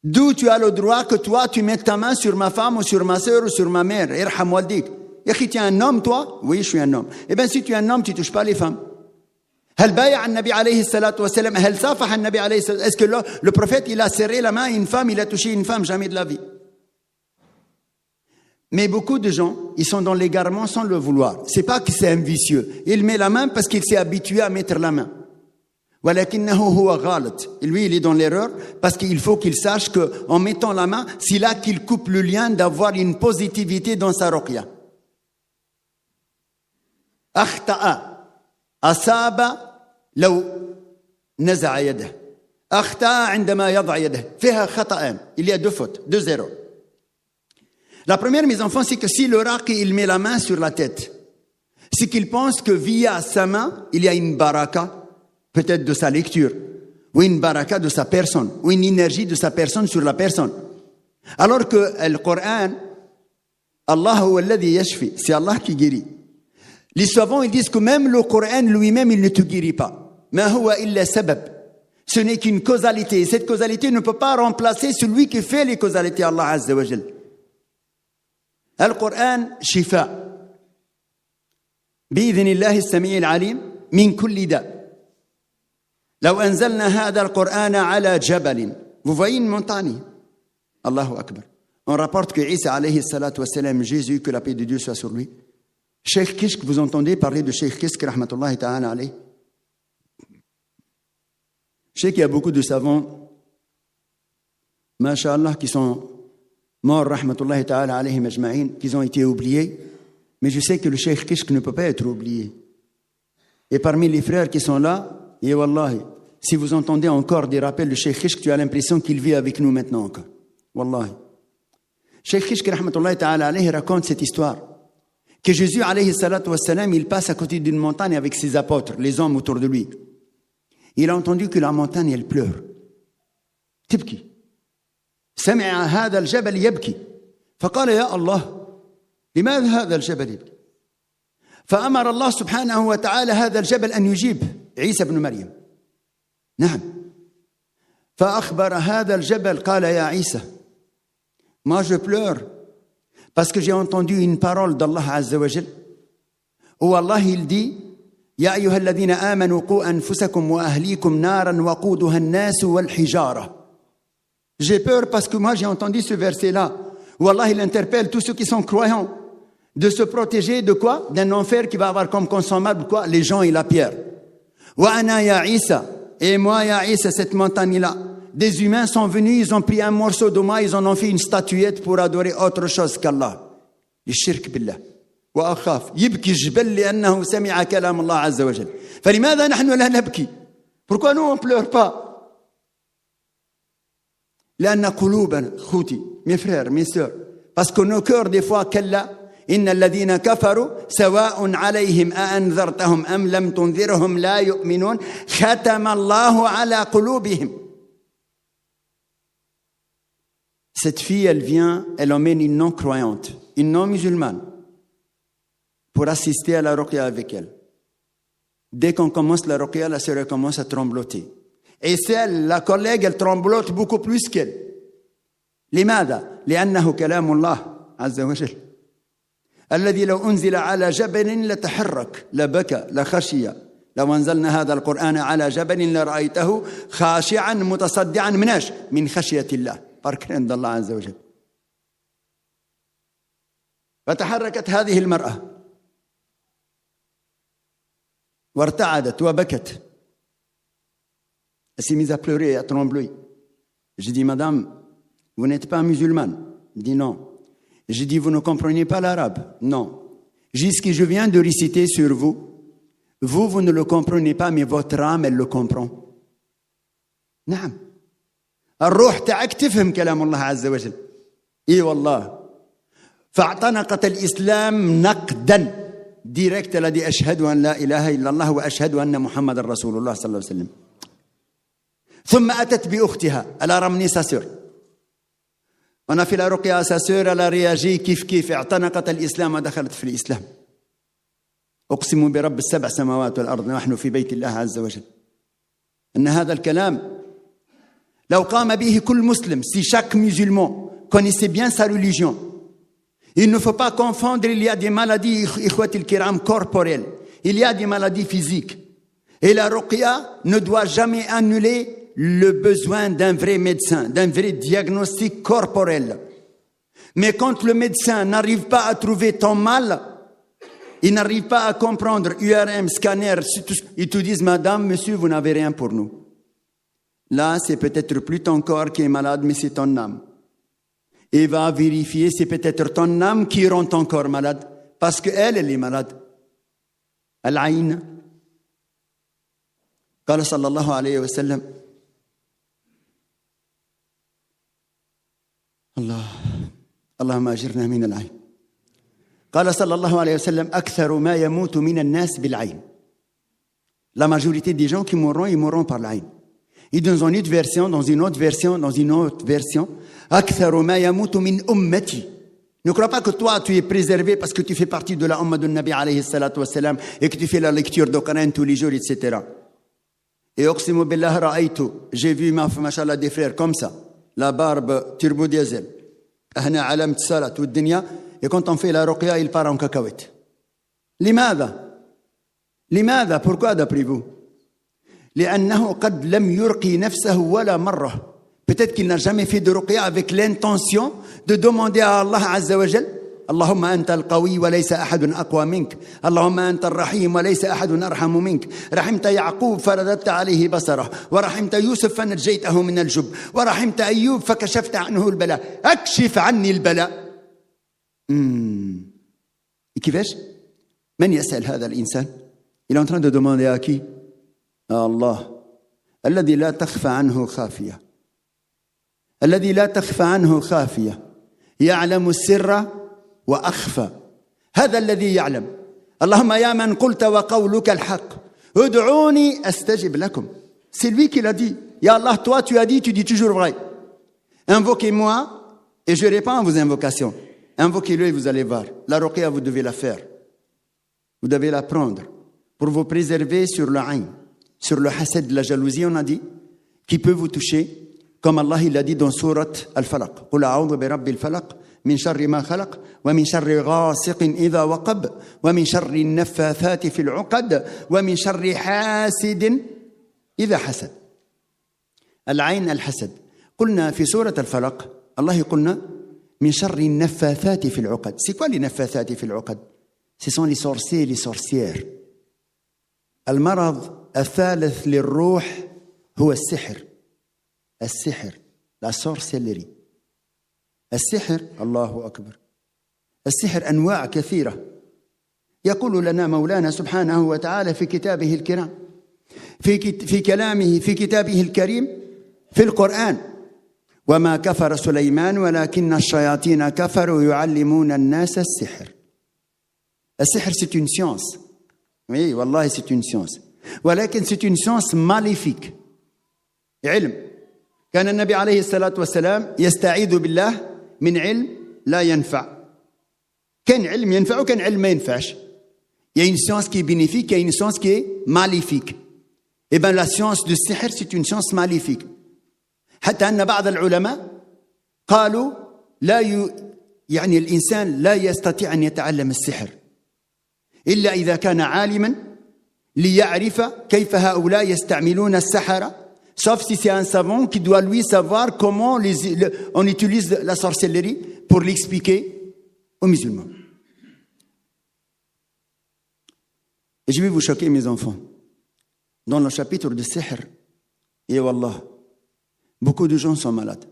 D'où tu as le droit que toi tu mettes ta main sur ma femme ou sur ma sœur ou sur ma mère. Irham waldik. Yaki, tu es un homme toi? Oui, je suis un homme. Eh bien si tu es un homme, tu ne touches pas les femmes. هل بايع النبي عليه الصلاة والسلام هل صافح النبي عليه الصلاة والسلام. Est-ce que le prophète il a serré la main à une femme, il a touché une femme? Jamais de la vie. Mais beaucoup de gens, ils sont dans l'égarement sans le vouloir. C'est pas que c'est un vicieux. Il met la main parce qu'il s'est habitué à mettre la main. ولكنه هو غلط. Lui, il est dans l'erreur parce qu'il faut qu'il sache qu'en mettant la main, c'est là qu'il coupe le lien d'avoir une positivité dans sa ruqya. أخطأ أصاب لو نزع يده. أخطأ عندما يضع يده. فيها خطأان. Il y a deux fautes, deux erreurs. La première, mes enfants, c'est que si le raqi, il met la main sur la tête, c'est qu'il pense que via sa main, il y a une baraka, peut-être de sa lecture, ou une baraka de sa personne, ou une énergie de sa personne sur la personne. Alors que le Coran, Allah huwa alladhi yashfi, c'est Allah qui guérit. Les savants, ils disent que même le Coran lui-même, il ne te guérit pas. Ma huwa illa sabab. Ce n'est qu'une causalité. Cette causalité ne peut pas remplacer celui qui fait les causalités, Allah Azza wa Jal. القرآن شفاء بإذن الله السميع العليم من كل داء. لو أنزلنا هذا القرآن على جبل. Vous voyez une montagne. Allahu Akbar. On rapporte que Isa alayhi salatu wassalam, Jésus, que la paix de Dieu soit sur lui. Cheikh Kishk, vous entendez parler de Cheikh Kishk, rahmatullahi ta'ala alayhi. Je sais qu'il y a beaucoup de savants, masha'Allah, qui sont morts, rahmatullahi ta'ala alayhim ajma'in, qui ont été oubliés. Mais je sais que le Cheikh Kishk ne peut pas être oublié. Et parmi les frères qui sont là, et wallahi, si vous entendez encore des rappels de Cheikh Kishk, tu as l'impression qu'il vit avec nous maintenant encore. Wallahi. Cheikh Kishk, rahmatullahi ta'ala alayhi, raconte cette histoire. Que Jésus, alayhi salatu wassalam, il passe à côté d'une montagne avec ses apôtres, les hommes autour de lui. Il a entendu que la montagne, elle pleure. تبكي. سمع هذا الجبل يبكي. فقال يا الله لماذا هذا الجبل يبكي؟ فأمر الله سبحانه وتعالى هذا الجبل أن يجيب عيسى بن مريم. نعم. فأخبر هذا الجبل قال يا عيسى moi je pleure parce que j'ai entendu une parole d'Allah Azza wa Jal où Allah il dit يا أيها الذين آمنوا قوا أنفسكم وأهليكم نارا وقودها الناس والحجارة. J'ai peur parce que moi j'ai entendu ce verset-là où Allah il interpelle tous ceux qui sont croyants de se protéger de quoi? D'un enfer qui va avoir comme consommable quoi? Les gens et la pierre. Wa ana ya Isa, et moi ya Isa, cette montagne-là, des humains sont venus, ils ont pris un morceau de moi, ils en ont fait une statuette pour adorer autre chose qu'Allah. الشرك بالله. وأخاف يبكي الجبل لأنه سمع كلام الله عز وجل. فلماذا نحن لا نبكي? Pourquoi nous on pleure pas? لأن قلوبنا خوتي mes frères mes sœurs parce que nos cœurs des fois كلا إن الذين كفروا سواء عليهم أأنذرتهم أم لم تنذرهم لا يؤمنون ختم الله على قلوبهم. Cette fille, elle vient, elle emmène une non-croyante, une non-musulmane, pour assister à la ruqya avec elle. Dès qu'on commence la ruqya, la sœur commence à trembloter. Et celle, la collègue, elle tremblote beaucoup plus qu'elle. لماذا؟ لأنه كلام الله عز وجل. الذي لو أنزل على جبل لتحرك لبكى لخشي لو أنزلنا هذا القرآن على جبل لرأيته خاشعا متصدعا مناش من خشية الله بارك عند الله عز وجل. فتحركت هذه المرأة وارتعدت وبكت. Elle s'est mise à pleurer et à trembler. J'ai dit, madame, vous n'êtes pas musulmane? Elle dit non. J'ai dit, vous ne comprenez pas l'arabe? Non. J'ai dit, ce que je viens de réciter sur vous, vous ne le comprenez pas, mais votre âme, elle le comprend. نعم. الروح تاعك تفهم كلام الله عز وجل. إيه والله. فاعتنقت الإسلام نقدا. direct, elle a dit, أشهد أن لا إله إلا الله وأشهد أن محمد رسول الله صلى الله عليه وسلم. ثم أتت بأختها. Elle a ramené sa sœur. On a fait la ruqya à sa sœur, elle a réagi كيف كيف اعتنقت الإسلام ودخلت في الإسلام. أقسم برب السبع سماوات والأرض نحن في بيت الله عز وجل. أن هذا الكلام لو قام به كل مسلم, si chaque musulman connaissait bien sa religion, il ne faut pas confondre, il y a des maladies إخوتي الكرام corporelles, il y a des maladies physiques. Et la ruqya ne doit jamais annuler le besoin d'un vrai médecin, d'un vrai diagnostic corporel. Mais quand le médecin n'arrive pas à trouver ton mal, il n'arrive pas à comprendre URM, scanner, ils te disent, madame, monsieur, vous n'avez rien pour nous. Là, c'est peut-être plus ton corps qui est malade, mais c'est ton âme. Et va vérifier, c'est peut-être ton âme qui rend ton corps malade, parce qu'elle, elle est malade. Al-Aïn. قال صلى الله عليه وسلم اللهم أجرنا من العين. قال صلى الله عليه وسلم أكثر ما يموت من الناس بالعين. La majorité des gens qui mourront, ils mourront par l'Aïn. Et dans une autre version, dans une autre version, أكثر ما يموت من أمتي. Ne crois pas que toi, tu es préservé parce que tu fais partie de la Ummah du Nabi alayhi salatu wassalam et que tu fais la lecture du Coran tous les jours, etc. Et أقسم بالله رأيت, j'ai vu machallah des frères comme ça, la barbe turbo diesel, هنا علامة الصلاة والدنيا, et quand on fait la ruqya, il part en cacahuète. لماذا? Pourquoi d'après vous? لأنه قد لم يرقي نفسه ولا مرة. Peut-être qu'il n'a jamais fait de ruqya avec l'intention de demander à Allah Azza wa Jal, اللهم أنت القوي وليس أحد أقوى منك، اللهم أنت الرحيم وليس أحد أرحم منك، رحمت يعقوب فرددت عليه بصره، ورحمت يوسف فنجيته من الجب، ورحمت أيوب فكشفت عنه البلاء، أكشف عني البلاء. كيفاش؟ من يسأل هذا الإنسان؟ Il est en train de demander à qui? À Allah. الذي لا تخفى عنه خافية. الذي لا تخفى عنه خافية. يعلم السر وأخفى. هذا الذي يعلم. اللهم يا من قلت وقولك الحق ادعوني أستجب لكم. C'est lui qui l'a dit. Ya Allah, toi tu as dit, tu dis toujours vrai. Invoquez-moi et je réponds à vos invocations. Invoquez-le et vous allez voir. La ruqya, vous devez la faire. Vous devez l'apprendre pour vous préserver sur le ayn, sur le hasad de la jalousie, on a dit, qui peut vous toucher, comme Allah il a dit dans sourate Al-Falaq. Qul a'udhu bi rabbil falaq min sharri ma khalaq wa min sharri ghasiqin idha waqab wa min sharri an-naffathati fil 'uqad wa min sharri hasidin idha hasad. Al-ayn al-hasad. قلنا في سورة الفلق الله يقولنا من شر النفاثات في العقد. C'est quoi les naffathati في العقد? Ce sont les sorciers et les sorcières. المرض الثالث للروح هو السحر. السحر la sorcellerie. السحر الله أكبر. السحر أنواع كثيرة. يقول لنا مولانا سبحانه وتعالى في كتابه الكرام في كلامه في كتابه الكريم في القرآن وما كفر سليمان ولكن الشياطين كفروا يعلمون الناس السحر. السحر c'est une science. Oui, والله c'est une science. ولكن c'est une science maléfique. علم. كان النبي عليه الصلاة والسلام يستعيذ بالله من علم لا ينفع. كان علم ينفع وكان علم ما ينفعش. Il y a une science qui est bénéfique, il y a une science qui est maléfique. Eh bien, la science du sihr, c'est une science maléfique. حتى أن بعض العلماء قالوا يعني الإنسان لا يستطيع أن يتعلم السحر إلا إذا كان عالما ليعرف كيف هؤلاء يستعملون السحرة, sauf si c'est un savant qui doit lui savoir comment on utilise la sorcellerie pour l'expliquer aux musulmans. Et je vais vous choquer, mes enfants. Dans le chapitre de sihr, et wallah, beaucoup de gens sont malades.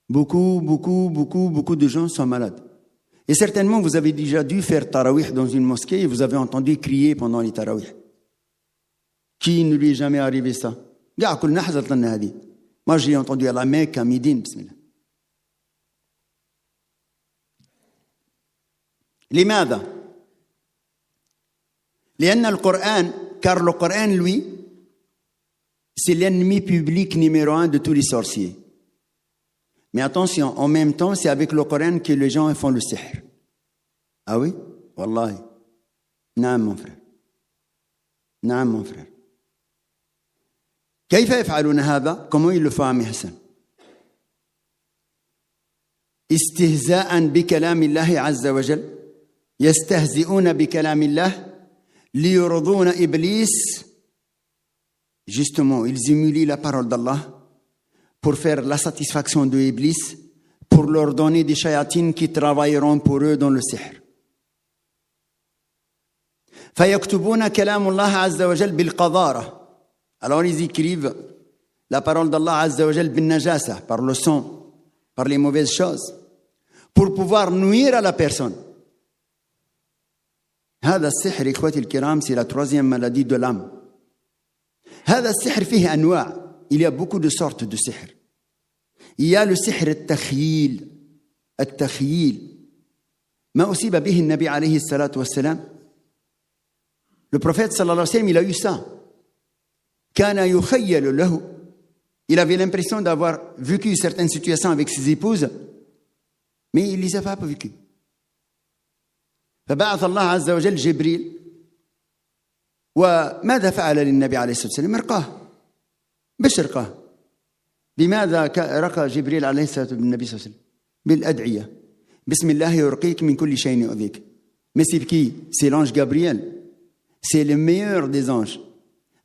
Beaucoup de gens sont malades. Et certainement, vous avez déjà dû faire tarawih dans une mosquée et vous avez entendu crier pendant les tarawih. Qui ne lui est jamais arrivé ça? Moi, j'ai entendu à la Mecque, à Médine, bismillah. لماذا؟ لأن القرآن, car le Coran, lui, c'est l'ennemi public numéro 1 de tous les sorciers. Mais attention, en même temps, c'est avec le Coran que les gens font le sihr. Ah oui? Wallahi. Naam, mon frère. Naam, mon frère. كيف يفعلون هذا? Comment ils le font, Ami Hassan? استهزاء بكلام الله عز وجل. يستهزئون بكلام الله ليرضون إبليس. Justement, ils humilient la parole d'Allah pour faire la satisfaction de Iblis, pour leur donner des shayatines qui travailleront pour eux dans le sihr. فيكتبون كلام الله عز وجل بالقذارة. Alors ils écrivent la parole d'Allah Azza wa Jal بالنجاسة, par le sang, par les mauvaises choses, pour pouvoir nuire à la personne. هذا السحر إخوتي الكرام, c'est la troisième maladie de l'âme. هذا السحر فيه أنواع. Il y a beaucoup de sortes de sihr. Il y a le sihr التخييل. التخييل ما أصيب به النبي عليه الصلاة والسلام. Le prophète sallallahu alayhi wa sallam, il a eu ça. كان يخيل له. Il avait l'impression d'avoir vécu certaines situations avec ses épouses, mais il ne les a pas vécues. فبعث الله عز وجل جبريل. وماذا فعل للنبي عليه الصلاة والسلام؟ رقاه. باش رقاه؟ بماذا رقى جبريل عليه الصلاة والسلام بالنبي صلى الله عليه وسلم؟ بالأدعية. بسم الله يرقيك من كل شيء يؤذيك. Mais c'est qui? C'est l'ange Gabriel. C'est le meilleur des anges,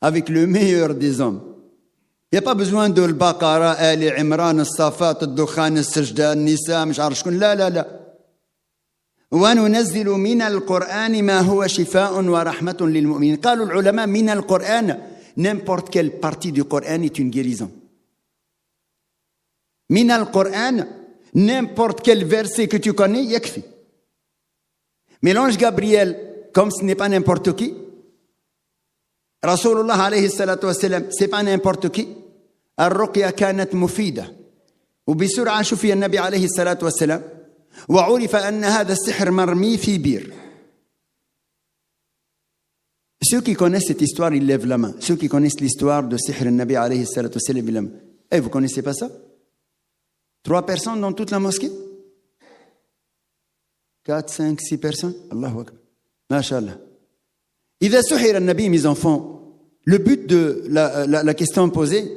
avec le meilleur des hommes. Il n'y a pas besoin de l'Baqara, Ali Imran, As-Safat, Ad-Dukhan, As-Sajda, An-Nisa, مش عارف شكون. لا لا لا. وننزل من القرآن ما هو شفاء ورحمة للمؤمنين. قالوا العلماء من القرآن, n'importe quelle partie du Coran est une guérison. من القرآن, n'importe quel verset que tu connais, يكفي. Mais l'ange Gabriel, comme ce n'est pas n'importe qui, رسول الله عليه الصلاة والسلام, c'est pas n'importe qui. الرقية كانت مفيدة. وبسرعة شفي النبي عليه الصلاة والسلام. وعرف أن هذا السحر مرمي في بير. Ceux qui connaissent cette histoire, ils lèvent la main. Ceux qui connaissent l'histoire de sihr al-Nabi alayhi salatu wa sallam, ils lèvent la main. Eh, vous connaissez pas ça? 3 personnes dans toute la mosquée? 4, 5, 6 personnes. Allahu Akbar. Masha'Allah. Idha suhira al-Nabi, mes enfants, le but de la question posée,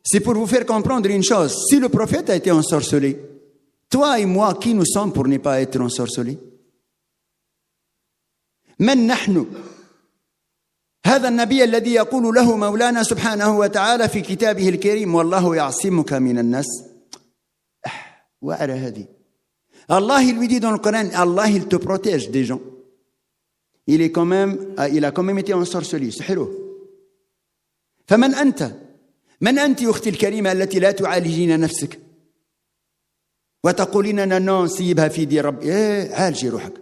c'est pour vous faire comprendre une chose. Si le prophète a été ensorcelé, toi et moi, qui nous sommes pour ne pas être ensorcelés? من نحن؟ هذا النبي الذي يقول له مولانا سبحانه وتعالى في كتابه الكريم والله يعصمك من الناس. وعلى هذه Allah il lui dit dans le Coran, Allah il te protège des gens. Il a quand même été ensorcelé. سحره. فمن أنت؟ من أنت أختي الكريمة التي لا تعالجين نفسك وتقولين أنا نسيبها في دي ربي؟ عالجي روحك.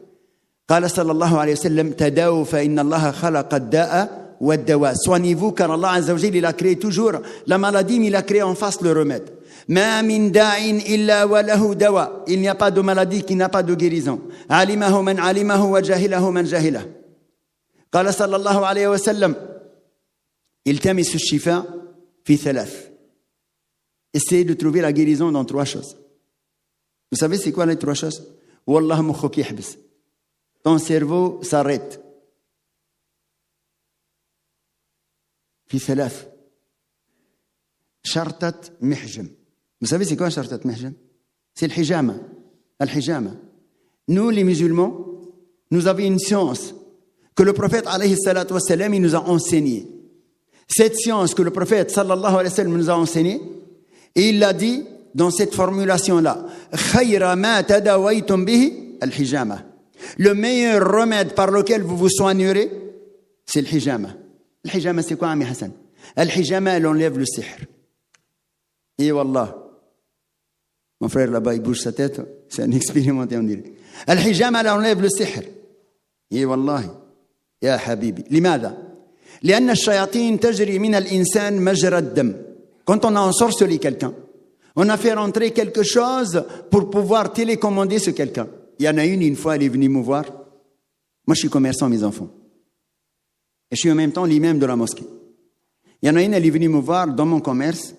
قال صلى الله عليه وسلم تداووا فإن الله خلق الداء والدواء. Soignez-vous car Allah Azza wa Jalla il a créé toujours la maladie mais il a créé en face le remède. ما من داع إلا وله دواء. Il n'y a pas de maladie qui n'a pas de guérison. علمه من علمه وجاهله من جاهله. قال صلى الله عليه وسلم التمسوا الشفاء في ثلاث. Essayez de trouver la guérison dans 3 choses. Vous savez c'est quoi les 3 choses? والله مخك يحبس. Ton cerveau s'arrête. في ثلاث. شرطة محجم. Vous savez c'est quoi شرطة محجم? C'est le hijama. Al-hijama. Nous les musulmans, nous avons une science que le prophète alayhi salatu wa salam il nous a enseigné. Cette science que le prophète sallallahu alayhi wa sallam nous a enseignée, et il l'a dit dans cette formulation-là. خير ما تداويتم به الحجامة. Le meilleur remède par lequel vous vous soignerez, c'est le hijama. Le hijama, c'est quoi, Ami Hassan? Le hijama, elle enlève le sihr. Et wallah, mon frère là-bas, il bouge sa tête, c'est un expérimenté, on dirait. Le hijama, elle enlève le sihr. Et wallah, ya habibi. لماذا؟ لأن الشياطين تجري من الإنسان مجرى الدم. Quand on a ensorcelé quelqu'un, on a fait rentrer quelque chose pour pouvoir télécommander ce quelqu'un. Il y en a une fois, elle est venue me voir. Moi, je suis commerçant, mes enfants. Et je suis en même temps l'imam de la mosquée. Il y en a une, elle est venue me voir dans mon commerce.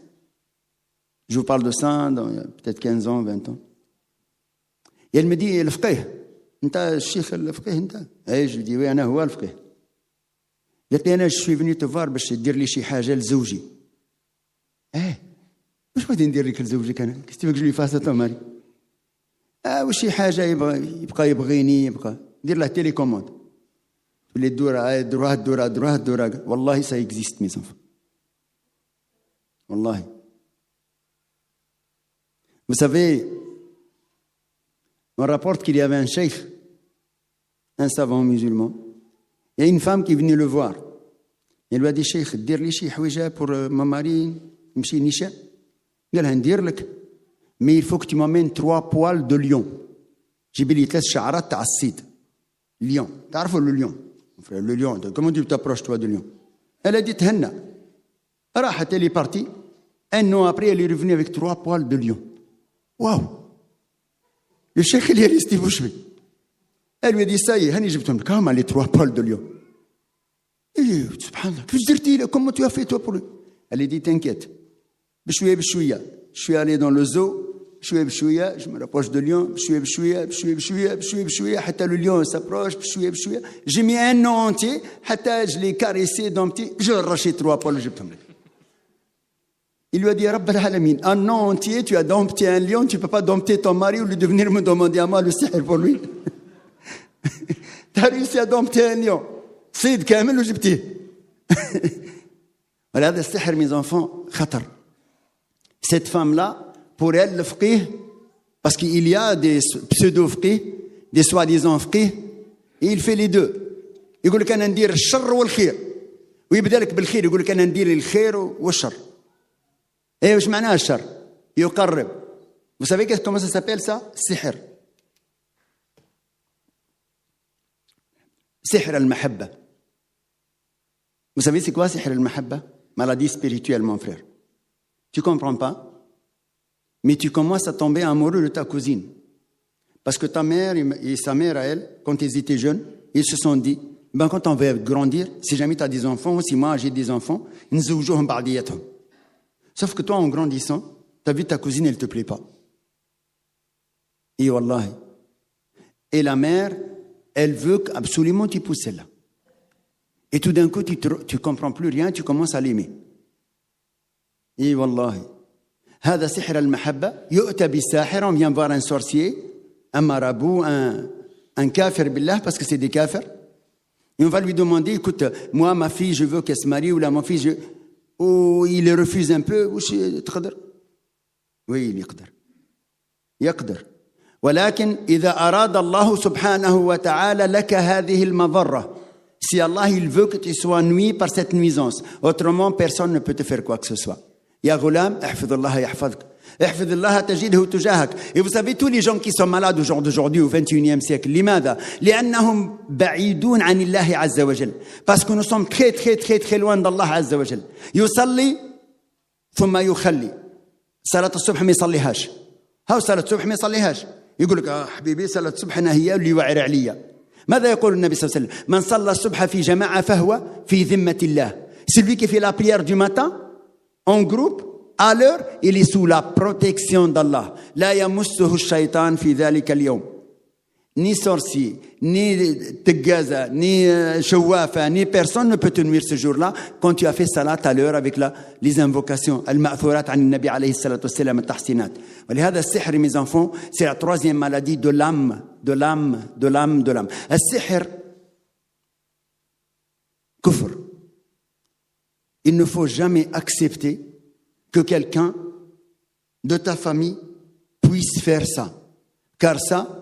Je vous parle de ça, dans peut-être 15 ans, 20 ans. Et elle me dit, le fiqh, انت الشيخ الفقيه انت؟ je lui dis, oui, أنا هو الفقيه. قالت لي أنا je suis venu te voir باش تدير لي شي حاجة لزوجي. واش بغيتي ندير لك لزوجك أنا؟ Qu'est-ce que tu veux que je lui fasse à ton mari? وشي حاجة يبقى يبغيني يبقى ندير له télécommande. Les droite. Wallahi, ça existe, mes enfants. Wallahi. Vous savez, on rapporte qu'il y avait un cheikh, un savant musulman. Il y a une femme qui est venue le voir. Elle lui a dit, cheikh, dire li shi houija pour mon mari, m'chi nisha. Il a dit, mais il faut que tu m'amènes 3 poils de lion. J'ai dit, 3 شعرات تاع الصيد. Lion. تعرفوا le lion? Le lion, comment tu t'approches toi de lion? Elle a dit Thenna. Elle est partie. Un an après, elle est revenue avec 3 poils de lion. Waouh! Le cheikh, il est resté bouche bée. Elle lui a dit ça y est, j'ai vu comment les 3 poils de lion. Il dit Subhanallah, comment tu as fait toi pour lui? Elle a dit t'inquiète. Je suis allé dans le zoo. بشوية je me rapproche de lion بشوية حتى le lion s'approche بشوية j'ai mis un an entier حتى je l'ai caressé dompté je arraché 3 poils جبتهم لك. Il lui a dit رب العالمين un an entier tu as dompté un lion, tu peux pas dompter ton mari ou lui devenir me demander à moi le sihr pour lui. Tu as réussi à dompter un lion صيد كامل وجبتيه. هذا السحر mes enfants خطر. Cette femme là pour elle, le fiqh, parce qu'il y a des pseudo-fiqh, des soi-disant fiqh, et il fait les deux. يقول لك أنا ندير الشر والخير. ويبدأ لك بالخير يقول لك أنا ندير الخير والشر. إيه وش معناه الشر؟ يقرب. Vous savez comment ça s'appelle ça? سحر. سحر المحبة. Vous savez c'est quoi سحر المحبة? Maladie spirituelle, mon frère. Tu comprends pas? Mais tu commences à tomber amoureux de ta cousine. Parce que ta mère et sa mère à elle, quand ils étaient jeunes, ils se sont dit, quand on va grandir, si jamais tu as des enfants, ou si moi j'ai des enfants, sauf que toi, en grandissant, tu as vu ta cousine, elle ne te plaît pas. Et wallahi, Et la mère, elle veut absolument tu pousses celle-là. Et tout d'un coup, tu ne comprends plus rien, tu commences à l'aimer. Et wallahi. هذا سحر المحبة يؤتى بالساحر, on vient voir un sorcier, un marabout, un kafir billah, parce que c'est des kafirs. Et on va lui demander, écoute, moi, ma fille, je veux qu'elle se marie, ou là, mon fils, ou il refuse un peu, ou تقدر. Oui, il يقدر. ولكن إذا أراد الله سبحانه وتعالى لك هذه المضرة, si Allah il veut que tu sois nuit par cette nuisance, autrement personne ne peut te faire quoi que ce soit. Ya ghulam, ihfaz Allah yahfazk. Ihfaz Allah tajidhu tujahak. Et vous savez, tous les gens qui sont malades aujourd'hui, au 21e siècle, لماذا? لأنهم بعيدون عن الله عز وجل. Parce que nous sommes très, très, très, très loin d'Allah عز وجل. يصلي ثم يخلي. صلاة الصبح ما يصليهاش. هاو صلاة الصبح ما يصليهاش. يقول لك حبيبي صلاة الصبح أنا هي اللي يوعر عليا. ماذا يقول النبي صلى الله عليه وسلم؟ من صلى الصبح في جماعة فهو في ذمة الله. Celui qui fait la prière du matin en groupe, à l'heure, il est sous la protection d'Allah. لا يمسه الشيطان في ذلك اليوم. Ni sorcier, ni tegaza, ni shawafa, ni personne ne peut te nuire ce jour-là quand tu as fait salat à l'heure avec les invocations. Al-ma'thurat an nabi alayhi salatu wassalam al-tahsinat. ولهذا السحر, mes enfants, c'est la troisième maladie de l'âme, de l'âme, de l'âme, de l'âme. السحر كفر. Il ne faut jamais accepter que quelqu'un de ta famille puisse faire ça. Car ça,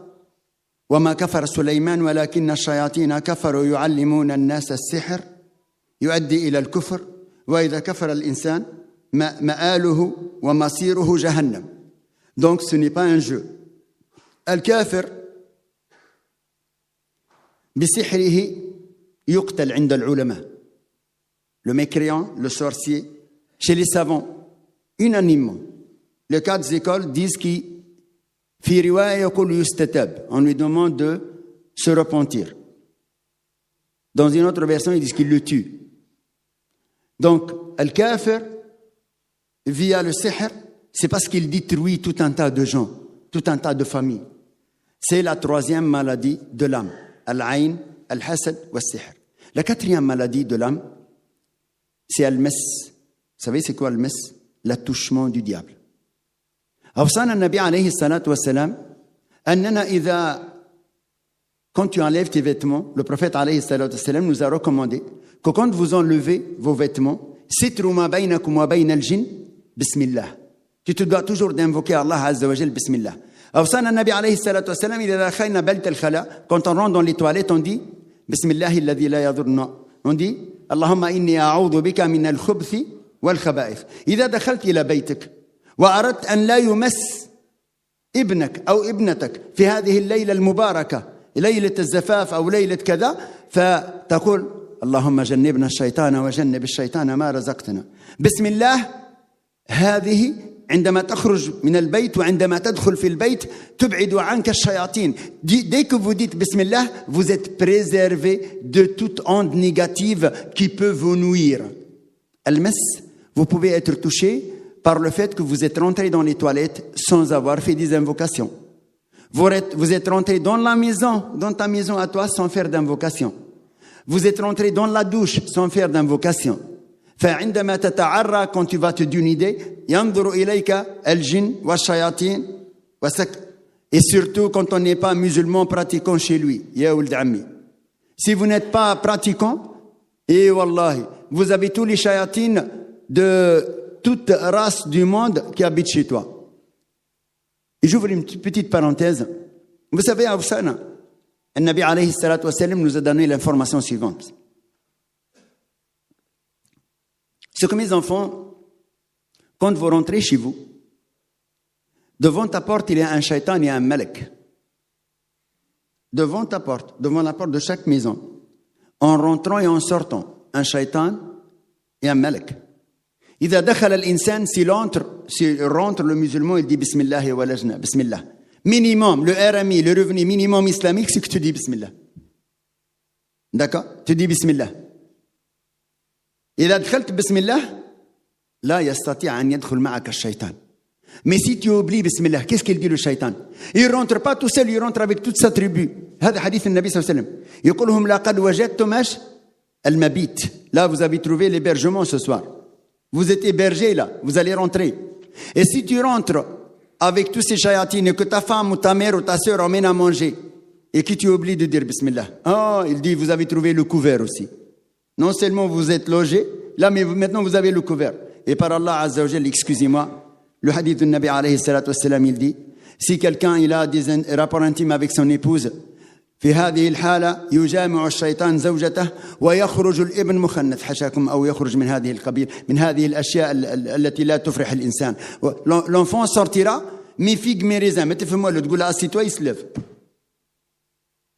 وما كفر سليمان ولكن الشياطين كفروا يعلمون الناس السحر يؤدي إلى الكفر وإذا كفر الإنسان مآله ومصيره جهنم. Donc ce n'est pas un jeu. الكافر بسحره يقتل عند العلماء. Le mécréant, le sorcier, chez les savants, unanimement, les 4 écoles disent qu'il في رواية يقول يستتاب, on lui demande de se repentir. Dans une autre version, ils disent qu'il le tue. Donc, al-kafir, via le sihr, c'est parce qu'il détruit tout un tas de gens, tout un tas de familles. C'est la troisième maladie de l'âme. Al-ayn, al-hasad, wal-sihr. La quatrième maladie de l'âme, c'est al-mas. Vous savez c'est quoi al-mas? L'attouchement du diable. أوصانا النبي عليه الصلاة والسلام أننا إذا quand tu enlèves tes vêtements, le prophète عليه الصلاة والسلام nous a recommandé que quand vous enlevez vos vêtements, ستروا ما بينكم وبين الجن بسم الله. Tu te dois toujours d'invoquer Allah عز وجل بسم الله. أوصانا النبي عليه الصلاة والسلام إذا دخلنا بيت الخلاء, quand on rentre dans les toilettes, on dit بسم الله الذي لا يضر. On dit اللهم إني أعوذ بك من الخبث والخبائث. إذا دخلت إلى بيتك وأردت أن لا يمس ابنك أو ابنتك في هذه الليلة المباركة, ليلة الزفاف أو ليلة كذا, فتقول اللهم جنبنا الشيطان وجنب الشيطان ما رزقتنا. بسم الله هذه عندما تخرج من البيت وعندما تدخل في البيت تبعد عنك الشياطين. Dès que vous dites بسم الله, vous êtes préservé de toute onde négative qui peut vous nuire. Al-mas, vous pouvez être touché par le fait que vous êtes rentré dans les toilettes sans avoir fait des invocations. Vous êtes rentré dans la maison, dans ta maison à toi, sans faire d'invocation. Vous êtes rentré dans la douche sans faire d'invocation. فعندما تتعرى, quand tu vas te dénuder, ينظر إليك الجن والشياطين وسك. Et surtout quand on n'est pas musulman pratiquant chez lui. يا ولد عمي. Si vous n'êtes pas pratiquant, et wallahi, vous avez tous les shayatines de toute race du monde qui habite chez toi. Et j'ouvre une petite parenthèse. Vous savez, à Oussana, le Nabi alayhi salatu wa sallam nous a donné l'information suivante. C'est que mes enfants, quand vous rentrez chez vous, devant ta porte, il y a un shaitan et un malak. Devant ta porte, devant la porte de chaque maison, en rentrant et en sortant, un shaitan et un malak. إذا دخل الإنسان, s'il rentre le musulman, il dit Bismillah wa lajna, Bismillah. Minimum, le RMI, le revenu minimum islamique, c'est que tu dis Bismillah. D'accord? Tu dis Bismillah. إذا دخلت بسم الله لا يستطيع أن يدخل معك الشيطان. Mais si tu oublies Bismillah, qu'est-ce qu'il dit le shaitan? Il rentre pas tout seul, il rentre avec toute sa tribu. هذا حديث النبي صلى الله عليه وسلم. يقول لهم لقد وجدتم المبيت. Là, vous avez trouvé l'hébergement ce soir. Vous êtes hébergés là, vous allez rentrer. Et si tu rentres avec tous ces shayatines et que ta femme ou ta mère ou ta sœur emmène à manger et que tu oublies de dire Bismillah. Oh, il dit, vous avez trouvé le couvert aussi. Non seulement vous êtes logés, là, mais maintenant vous avez le couvert. Et par Allah Azza wa Jalla, excusez-moi, le hadith du Nabi alayhi salatu wassalam, il dit, si quelqu'un il a des rapports intimes avec son épouse, في هذه الحالة يجامع الشيطان زوجته ويخرج الابن مخنث حشاكم أو يخرج من هذه القبيل من هذه الأشياء التي لا تفرح الإنسان. L'enfant sortira mes figues mes raisins. ما تفهموا له تقول له assis-toi il se lève.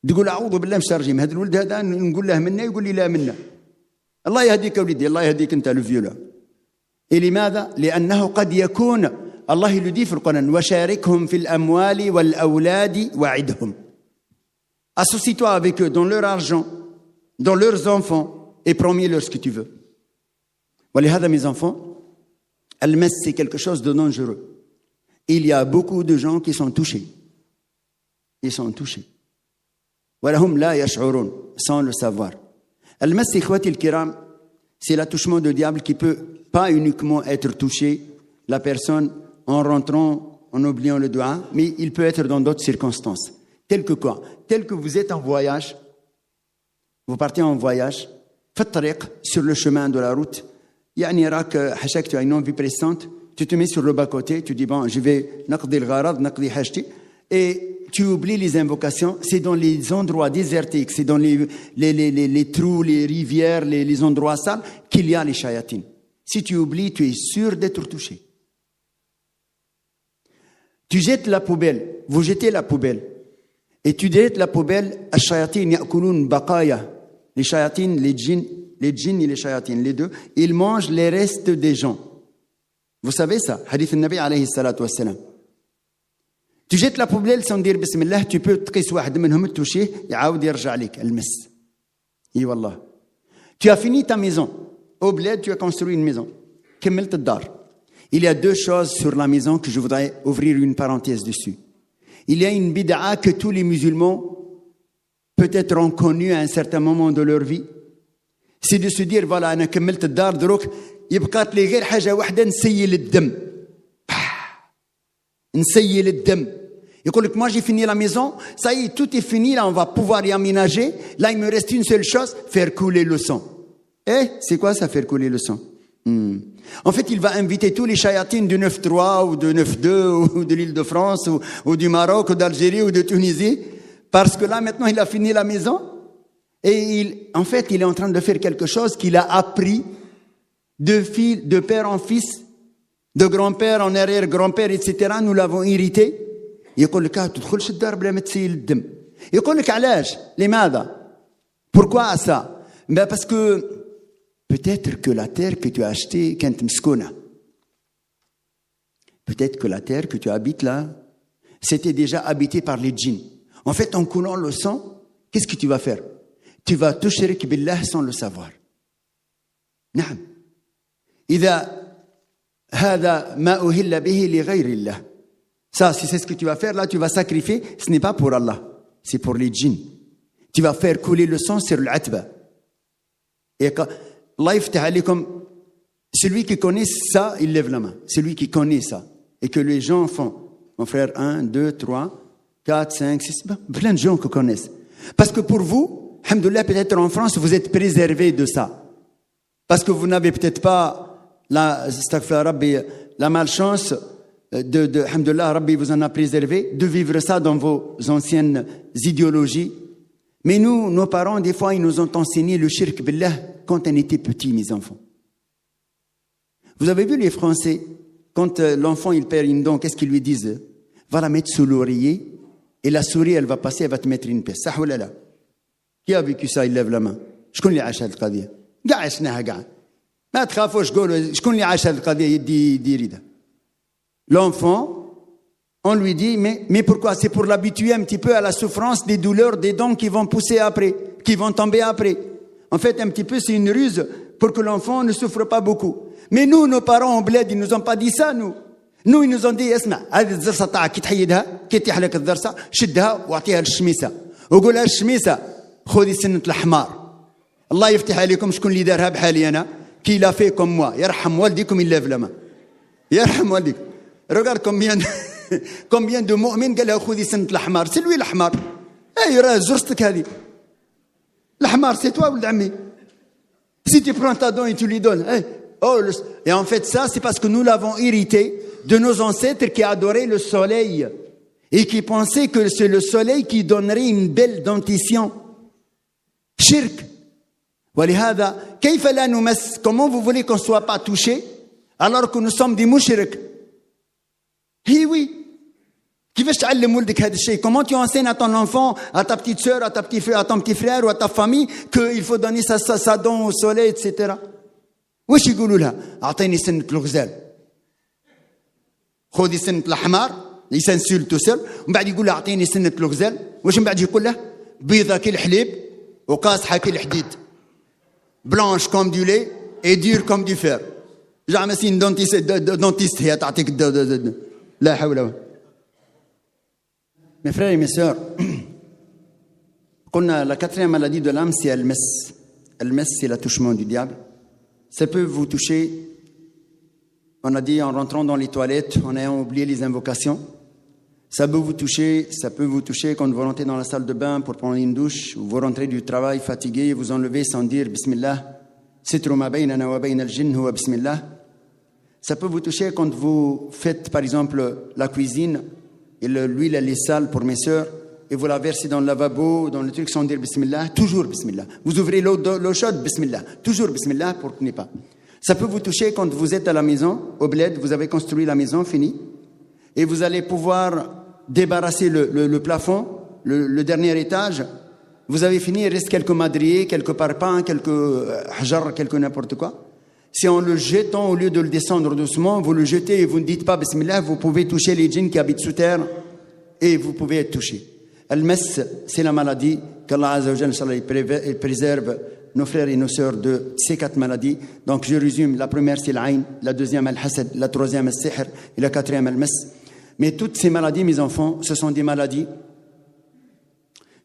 تقول أعوذ بالله من الشيطان الرجيم. هذا الولد هذا نقول له منا يقول لي لا منا. الله يهديك ولدي الله يهديك أنت le vieux là. Et لماذا؟ لأنه قد يكون الله يلدي في القرآن وشاركهم في الأموال والأولاد وعدهم. Associe-toi avec eux dans leur argent, dans leurs enfants et promets-leur ce que tu veux. ولهذا mes enfants, al-mas c'est quelque chose de dangereux. Il y a beaucoup de gens qui sont touchés. Ils sont touchés. وَلَهُمْ لَا يَشْعُرُونَ sans le savoir. Al-mas, ikhwati al-kiram, c'est l'attouchement de diable qui peut pas uniquement être touché la personne en rentrant, en oubliant le doigt, mais il peut être dans d'autres circonstances. Tel que quoi? Tel que vous êtes en voyage, vous partez en voyage, faites tariq sur le chemin de la route, yani rak hachak, tu as une envie pressante, tu te mets sur le bas-côté, tu dis bon, je vais naqdi al-gharad, naqdi hajti, et tu oublies les invocations, c'est dans les endroits désertiques, c'est dans les trous, les rivières, les endroits sales qu'il y a les shayatines. Si tu oublies, tu es sûr d'être touché. Tu jettes la poubelle, vous jetez la poubelle. Et tu jettes la poubelle, الشياطين يأكلون بقايا. Les shayatines, les djinns et les shayatines, les deux, ils mangent les restes des gens. Vous savez ça, hadith al-Nabi alayhi salatu wassalam. Tu jettes la poubelle sans dire Bismillah, tu peux تقيس واحد منهم toucher, يعاود يرجع لك المس. اي والله. Tu as fini ta maison. Au bled, tu as construit une maison. كملت الدار. Il y a deux choses sur la maison que je voudrais ouvrir une parenthèse dessus. Il y a une bid'a que tous les musulmans peut-être ont connue à un certain moment de leur vie. C'est de se dire, voilà, أنا كملت الدار دروك يبقات لي غير حاجة واحدة نسيل الدم. نسيل الدم. يقول لك, moi j'ai fini la maison, ça y est, tout est fini, là on va pouvoir y aménager. Là il me reste une seule chose, faire couler le sang. Eh, c'est quoi ça, faire couler le sang? En fait, il va inviter tous les shayatines du 9-3 ou de 9-2 ou de l'île de France ou du Maroc ou d'Algérie ou de Tunisie, parce que là, maintenant, il a fini la maison et en fait, il est en train de faire quelque chose qu'il a appris de père en fils, de grand-père en arrière-grand-père, etc. Nous l'avons irrité. يقول لك تدخلش الدار بلا ما تسيل الدم. يقول لك علاش؟ لماذا؟ Pourquoi ça? Ben parce que peut-être que la terre que tu as achetée, كانت مسكونة. Peut-être que la terre que tu habites là, c'était déjà habité par les djinns. En fait, en coulant le sang, qu'est-ce que tu vas faire? Tu vas tushrik billah sans le savoir. نعم. إذا هذا ما أهل به لغير الله. Ça, si c'est ce que tu vas faire là, tu vas sacrifier, ce n'est pas pour Allah, c'est pour les djinns. Tu vas faire couler le sang sur l'atba. Et quand Allah yaftah alaykum, celui qui connaît ça, il lève la main. Celui qui connaît ça. Et que les gens font. Mon frère, 1, 2, 3, 4, 5, 6, plein de gens qui connaissent. Parce que pour vous, alhamdoulilah, peut-être en France, vous êtes préservés de ça. Parce que vous n'avez peut-être pas la malchance alhamdoulilah, Rabbi vous en a préservé, de vivre ça dans vos anciennes idéologies. Mais nous, nos parents, des fois, ils nous ont enseigné le shirk billah quand on était petits, mes enfants. Vous avez vu les Français, quand l'enfant, il perd une dent, qu'est-ce qu'ils lui disent? Va la mettre sous l'oreiller, et la souris, elle va passer, elle va te mettre une pièce. Ça ou là là? Qui a vécu ça? Il lève la main. شكون اللي عاش هذه القضية؟ كاع عشناها كاع. ما تخافوش قولوا شكون اللي عاش هذه القضية يدي يريدها. L'enfant, on lui dit, mais pourquoi? C'est pour l'habituer un petit peu à la souffrance des douleurs des dents qui vont pousser après, qui vont tomber après. En fait, un petit peu, c'est une ruse pour que l'enfant ne souffre pas beaucoup. Mais nous, nos parents en bled, ils nous ont pas dit ça, nous. Nous, ils nous ont dit, اسمع, هذه الزرصة تاعك كي تحيدها كي تيح لك الزرصة شدها واعطيها للشميسة وقول لها الشميسة خذي سنة الحمار. الله يفتح عليكم شكون اللي دارها بحالي أنا كي لا في كوم موا يرحم والديكم إلا فلما يرحم والديكم. Regarde combien de مؤمن قال لها خذي سنة الحمار. سلوي الحمار أي راه زرصتك هذه الحمار سي توا ولد عمي. Si tu prends ta dent et tu lui donnes. Et en fait, ça, c'est parce que nous l'avons hérité de nos ancêtres qui adoraient le soleil et qui pensaient que c'est le soleil qui donnerait une belle dentition. Shirk. ولهذا كيف لا نمس. Comment vous voulez qu'on ne soit pas touché alors que nous sommes des mouchriks? Oui. كيفاش تعلم ولدك هذا الشيء؟ Comment tu enseignes à ton enfant, à ta petite sœur, à ton petit frère ou à ta famille qu'il faut donner sa dent au soleil, etc. واش يقولوا لها؟ أعطيني سنة الغزال. خذي سنة الحمار يسنسول تو سول ومن بعد يقول لها أعطيني سنة الغزال. واش من بعد يقول له؟ بيضة كي الحليب وقاصحة كي الحديد. بلانش كوم دو لي et dure comme du fer. زعما سي دونتيست هي تعطيك لا حول ولا قوة. Mes frères et mes sœurs, la quatrième maladie de l'âme, c'est Al-Mess. Al-Mess, c'est l'attouchement du diable. Ça peut vous toucher, on a dit en rentrant dans les toilettes, en ayant oublié les invocations. Ça peut vous toucher quand vous rentrez dans la salle de bain pour prendre une douche, ou vous rentrez du travail fatigué, vous enlevez sans dire Bismillah. Sitru ma baynana wa bayna al-jinn huwa Bismillah. Ça peut vous toucher quand vous faites par exemple la cuisine, et l'huile elle est sale pour mes sœurs, et vous la versez dans le lavabo, dans le truc sans dire Bismillah, toujours Bismillah. Vous ouvrez l'eau chaude, Bismillah, toujours Bismillah pour qu'il n'y ait pas. Ça peut vous toucher quand vous êtes à la maison, au bled, vous avez construit la maison, fini, et vous allez pouvoir débarrasser le plafond, le dernier étage. Vous avez fini, il reste quelques madriers, quelques parpaings, quelques hajar, quelques n'importe quoi. Si en le jetant, au lieu de le descendre doucement, vous le jetez et vous ne dites pas Bismillah, vous pouvez toucher les djinns qui habitent sous terre et vous pouvez être touché. Al-Mess, c'est la maladie qu'Allah Azza wa Jalla préserve nos frères et nos sœurs de ces 4 maladies. Donc je résume, la première c'est l'Aïn, la deuxième Al-Hasad, la troisième Al-Sihr et la quatrième Al-Mess. Mais toutes ces maladies, mes enfants, ce sont des maladies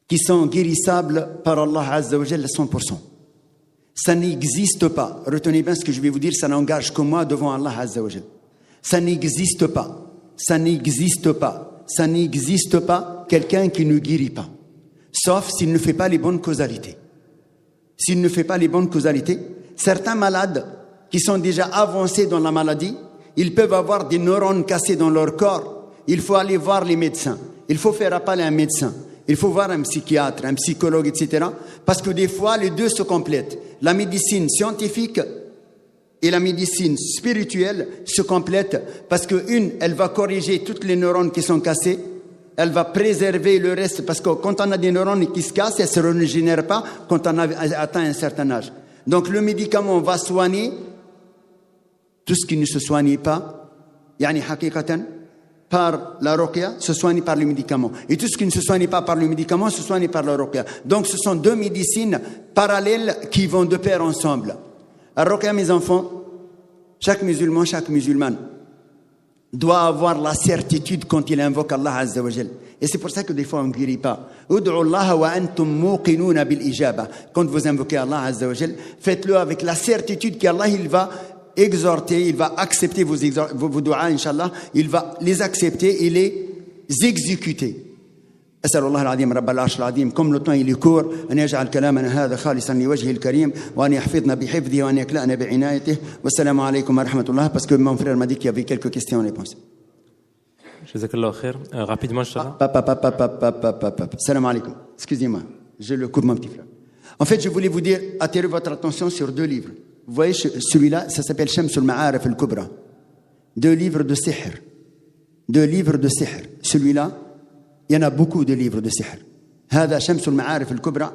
qui sont guérissables par Allah Azza wa Jalla 100%. Ça n'existe pas. Retenez bien ce que je vais vous dire, ça n'engage que moi devant Allah Azza wa Jalla. Ça n'existe pas. Ça n'existe pas. Ça n'existe pas quelqu'un qui ne guérit pas. Sauf s'il ne fait pas les bonnes causalités. S'il ne fait pas les bonnes causalités, certains malades qui sont déjà avancés dans la maladie, ils peuvent avoir des neurones cassés dans leur corps. Il faut aller voir les médecins. Il faut faire appel à un médecin. Il faut voir un psychiatre, un psychologue, etc. Parce que des fois, les deux se complètent. La médecine scientifique et la médecine spirituelle se complètent parce qu'une, elle va corriger toutes les neurones qui sont cassés. Elle va préserver le reste parce que quand on a des neurones qui se cassent, elles ne se régénèrent pas quand on a atteint un certain âge. Donc le médicament va soigner tout ce qui ne se soigne pas. Yani haqiqatan, par la ruqya, se soigne par le médicament. Et tout ce qui ne se soigne pas par le médicament, se soigne par la ruqya. Donc ce sont deux médecines parallèles qui vont de pair ensemble. La ruqya, mes enfants, chaque musulman, chaque musulmane doit avoir la certitude quand il invoque Allah Azza wa Jal. Et c'est pour ça que des fois on ne guérit pas. Ud'u Allah wa antum muqinuna bil ijaba. Quand vous invoquez Allah Azza wa Jal, faites-le avec la certitude qu'Allah il va exhorter, il va accepter vos doigts, Inch'Allah, il va les accepter et les exécuter. أسأل الله العظيم رب العرش العظيم comme le temps il est court أن يجعل كلامنا هذا خالصا لوجهه الكريم وأن يحفظنا بحفظه وأن يكلأنا بعنايته والسلام عليكم ورحمة الله parce que mon frère m'a dit qu'il y avait quelques questions et réponses. Jazakallah khair. Rapidement, Inch'Allah. Salam alaikum. Excusez-moi, je le coupe mon petit frère. En fait, je voulais vous dire, attirer votre attention sur 2 livres. Vous voyez, celui-là, ça s'appelle Shamsul Ma'arif al-Kubra. 2 livres de sihr. 2 livres de sihr. Celui-là, il y en a beaucoup de livres de sihr. Hada Shamsul Ma'arif al-Kubra.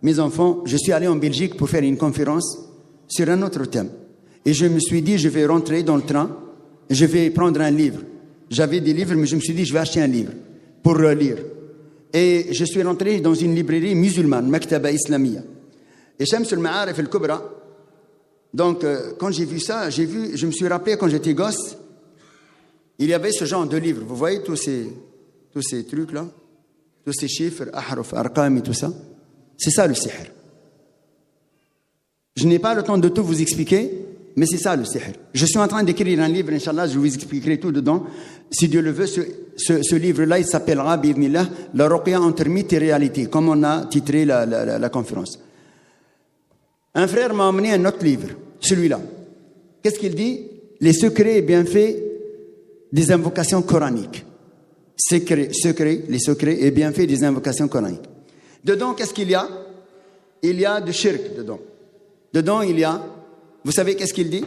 Mes enfants, je suis allé en Belgique pour faire une conférence sur un autre thème. Et je me suis dit, je vais rentrer dans le train, je vais prendre un livre. J'avais des livres, mais je me suis dit, je vais acheter un livre pour lire. Et je suis rentré dans une librairie musulmane, Maktaba Islamia. Et Shamsul Ma'arif al-Kubra. Donc, quand j'ai vu ça, je me suis rappelé quand j'étais gosse, il y avait ce genre de livres. Vous voyez tous ces trucs-là, tous ces chiffres, ahruf, arqam et tout ça. C'est ça le sihr. Je n'ai pas le temps de tout vous expliquer, mais c'est ça le sihr. Je suis en train d'écrire un livre, Inch'Allah, je vous expliquerai tout dedans. Si Dieu le veut, ce livre-là, il s'appellera, bi'idhnillah, La Ruqya entre mythe et réalité, comme on a titré la conférence. Un frère m'a emmené un autre livre, celui-là. Qu'est-ce qu'il dit? Les secrets et bienfaits des invocations coraniques. Les secrets et bienfaits des invocations coraniques. Dedans, qu'est-ce qu'il y a? Il y a du shirk dedans. Dedans, il y a, vous savez qu'est-ce qu'il dit?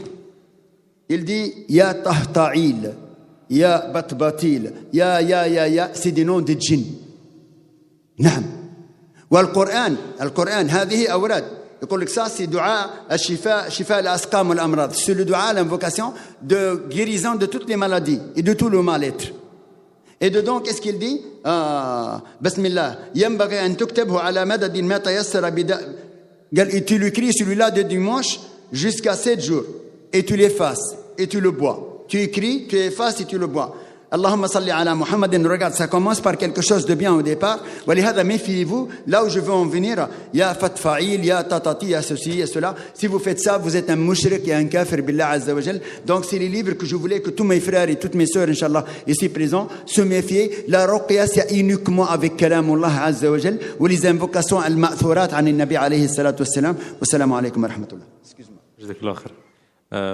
Il dit, Ya Tahta'il, Ya Batbatil, Ya, c'est des noms de djinns. Naam. Al-Qur'an, هذه أوراد. يقول لك ça, c'est dua al-shifa, shifa al-asqam wal-amrad. C'est le dua, l'invocation de guérison de toutes les maladies et de tout le mal-être. Et dedans, qu'est-ce qu'il dit? Bismillah. ينبغي أن تكتبه على مدد ما تيسر et tu l'écris celui-là de dimanche jusqu'à 7 jours. Et tu l'effaces et tu le bois. Tu écris, tu effaces et tu le bois. Allahumma salli ala Muhammadin. Regarde, ça commence par quelque chose de bien au départ. Walihada, méfiez-vous. Là où je veux en venir, il y a fatfa'il, il y a tatati, il y a ceci, il y a cela. Si vous faites ça, vous êtes un mushrik et un kafir billah azza wa jal. Donc c'est les livres que je voulais que tous mes frères et toutes mes sœurs, Inch'Allah, ici présents, se méfient. La ruqya, c'est uniquement avec kalamullah azza wa jal, ou les invocations al-ma'thurat an al-nabi alayhi salatu wassalam. Wassalamu alaykum wa rahmatullah. Excuse-moi. Jazakallah khair.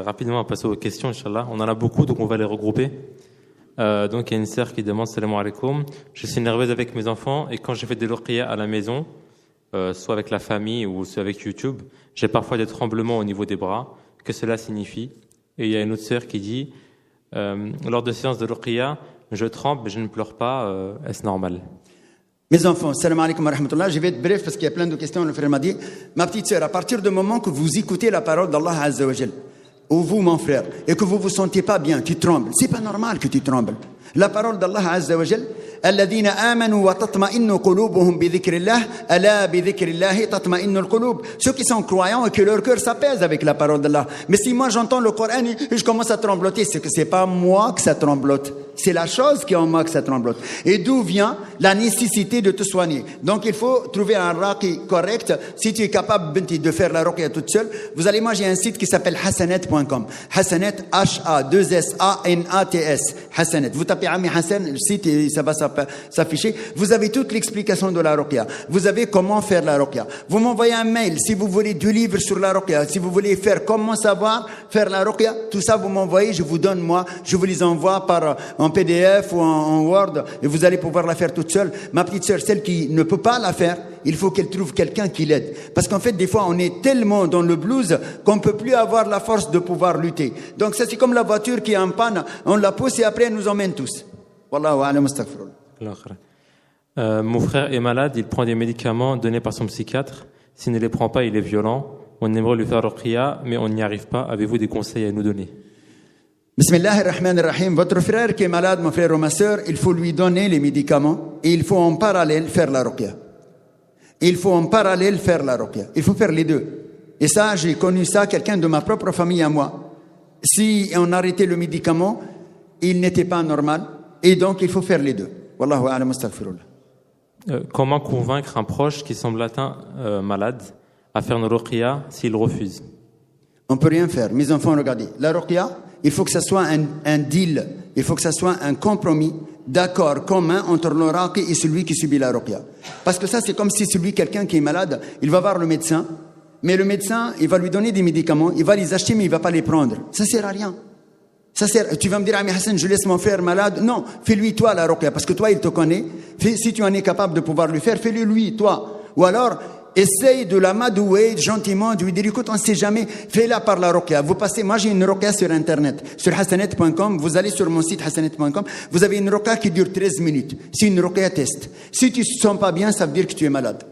Rapidement, on va passer aux questions, Inch'Allah. On en a beaucoup, donc on va les regrouper. Donc il y a une sœur qui demande salam alaikum. Je suis nerveuse avec mes enfants et quand je fais des ruqya à la maison, soit avec la famille ou soit avec YouTube, j'ai parfois des tremblements au niveau des bras. Que cela signifie? Et il y a une autre sœur qui dit lors de séances de ruqya, je tremble mais je ne pleure pas. Est-ce normal? Mes enfants, salam alaikum wa rahmatullah. Je vais être bref parce qu'il y a plein de questions. Le frère m'a dit, ma petite sœur, à partir du moment que vous écoutez la parole d'Allah azza wa jal, ou vous, mon frère, et que vous vous sentez pas bien, tu trembles. C'est pas normal que tu trembles. La parole d'Allah Azza wa Jal, الذين آمنوا وتطمئن قلوبهم بذكر الله ألا بذكر الله تطمئن القلوب. Ceux qui sont croyants et que leur cœur s'apaise avec la parole d'Allah. Mais si moi j'entends le Coran et je commence à trembloter, c'est que c'est pas moi que ça tremblote, c'est la chose qui est en moi que ça tremblote. Et d'où vient la nécessité de te soigner? Donc il faut trouver un raqi correct. Si tu es capable de faire la ruqya toute seule, vous allez, moi j'ai un site qui s'appelle hasanet.com. Hasanet, H-A-2-S-A-N-A-T-S. Hasanet. Vous tapez Ami Hassan, le site, et ça va s'afficher. Vous avez toute l'explication de la ruqya. Vous avez comment faire la ruqya. Vous m'envoyez un mail si vous voulez 2 livres sur la ruqya. Si vous voulez faire comment savoir faire la ruqya, tout ça vous m'envoyez, je vous donne moi, je vous les envoie en PDF ou en Word et vous allez pouvoir la faire toute seule. Ma petite sœur, celle qui ne peut pas la faire, il faut qu'elle trouve quelqu'un qui l'aide. Parce qu'en fait, des fois, on est tellement dans le blues qu'on ne peut plus avoir la force de pouvoir lutter. Donc ça, c'est comme la voiture qui est en panne. On la pousse et après, elle nous emmène tous. Wallahu a'lam, astaghfirullah. Mon frère est malade, il prend des médicaments donnés par son psychiatre. S'il ne les prend pas, il est violent. On aimerait lui faire ruqya, mais on n'y arrive pas. Avez-vous des conseils à nous donner? Bismillahirrahmanirrahim. Votre frère qui est malade, mon frère ou ma sœur, il faut lui donner les médicaments et il faut en parallèle faire la ruqya. Il faut en parallèle faire la ruqya. Il faut faire les deux. Et ça, j'ai connu ça, quelqu'un de ma propre famille à moi. Si on arrêtait le médicament, il n'était pas normal. Et donc, il faut faire les deux. Wallahu a'lam, astaghfirullah. Comment convaincre un proche qui semble atteint malade à faire une ruqya s'il refuse? On ne peut rien faire. Mes enfants, regardez. La ruqya, il faut que ça soit un deal. Il faut que ça soit un compromis, d'accord commun entre le raqi et celui qui subit la ruqya. Parce que ça, c'est comme si quelqu'un qui est malade, il va voir le médecin, mais le médecin, il va lui donner des médicaments, il va les acheter, mais il ne va pas les prendre. Ça ne sert à rien. Tu vas me dire, Ami Hassan, je laisse mon frère malade. Non, fais-lui toi la ruqya, parce que toi, il te connaît. Si tu en es capable de pouvoir lui faire, fais-le lui, toi. Ou alors, essaye de la madouer gentiment, de lui dire, écoute, on ne sait jamais, fais-la par la ruqya. Vous passez, moi j'ai une ruqya sur Internet, sur hasanet.com, vous allez sur mon site hasanet.com, vous avez une ruqya qui dure 13 minutes. C'est une ruqya test. Si tu ne te sens pas bien, ça veut dire que tu es malade.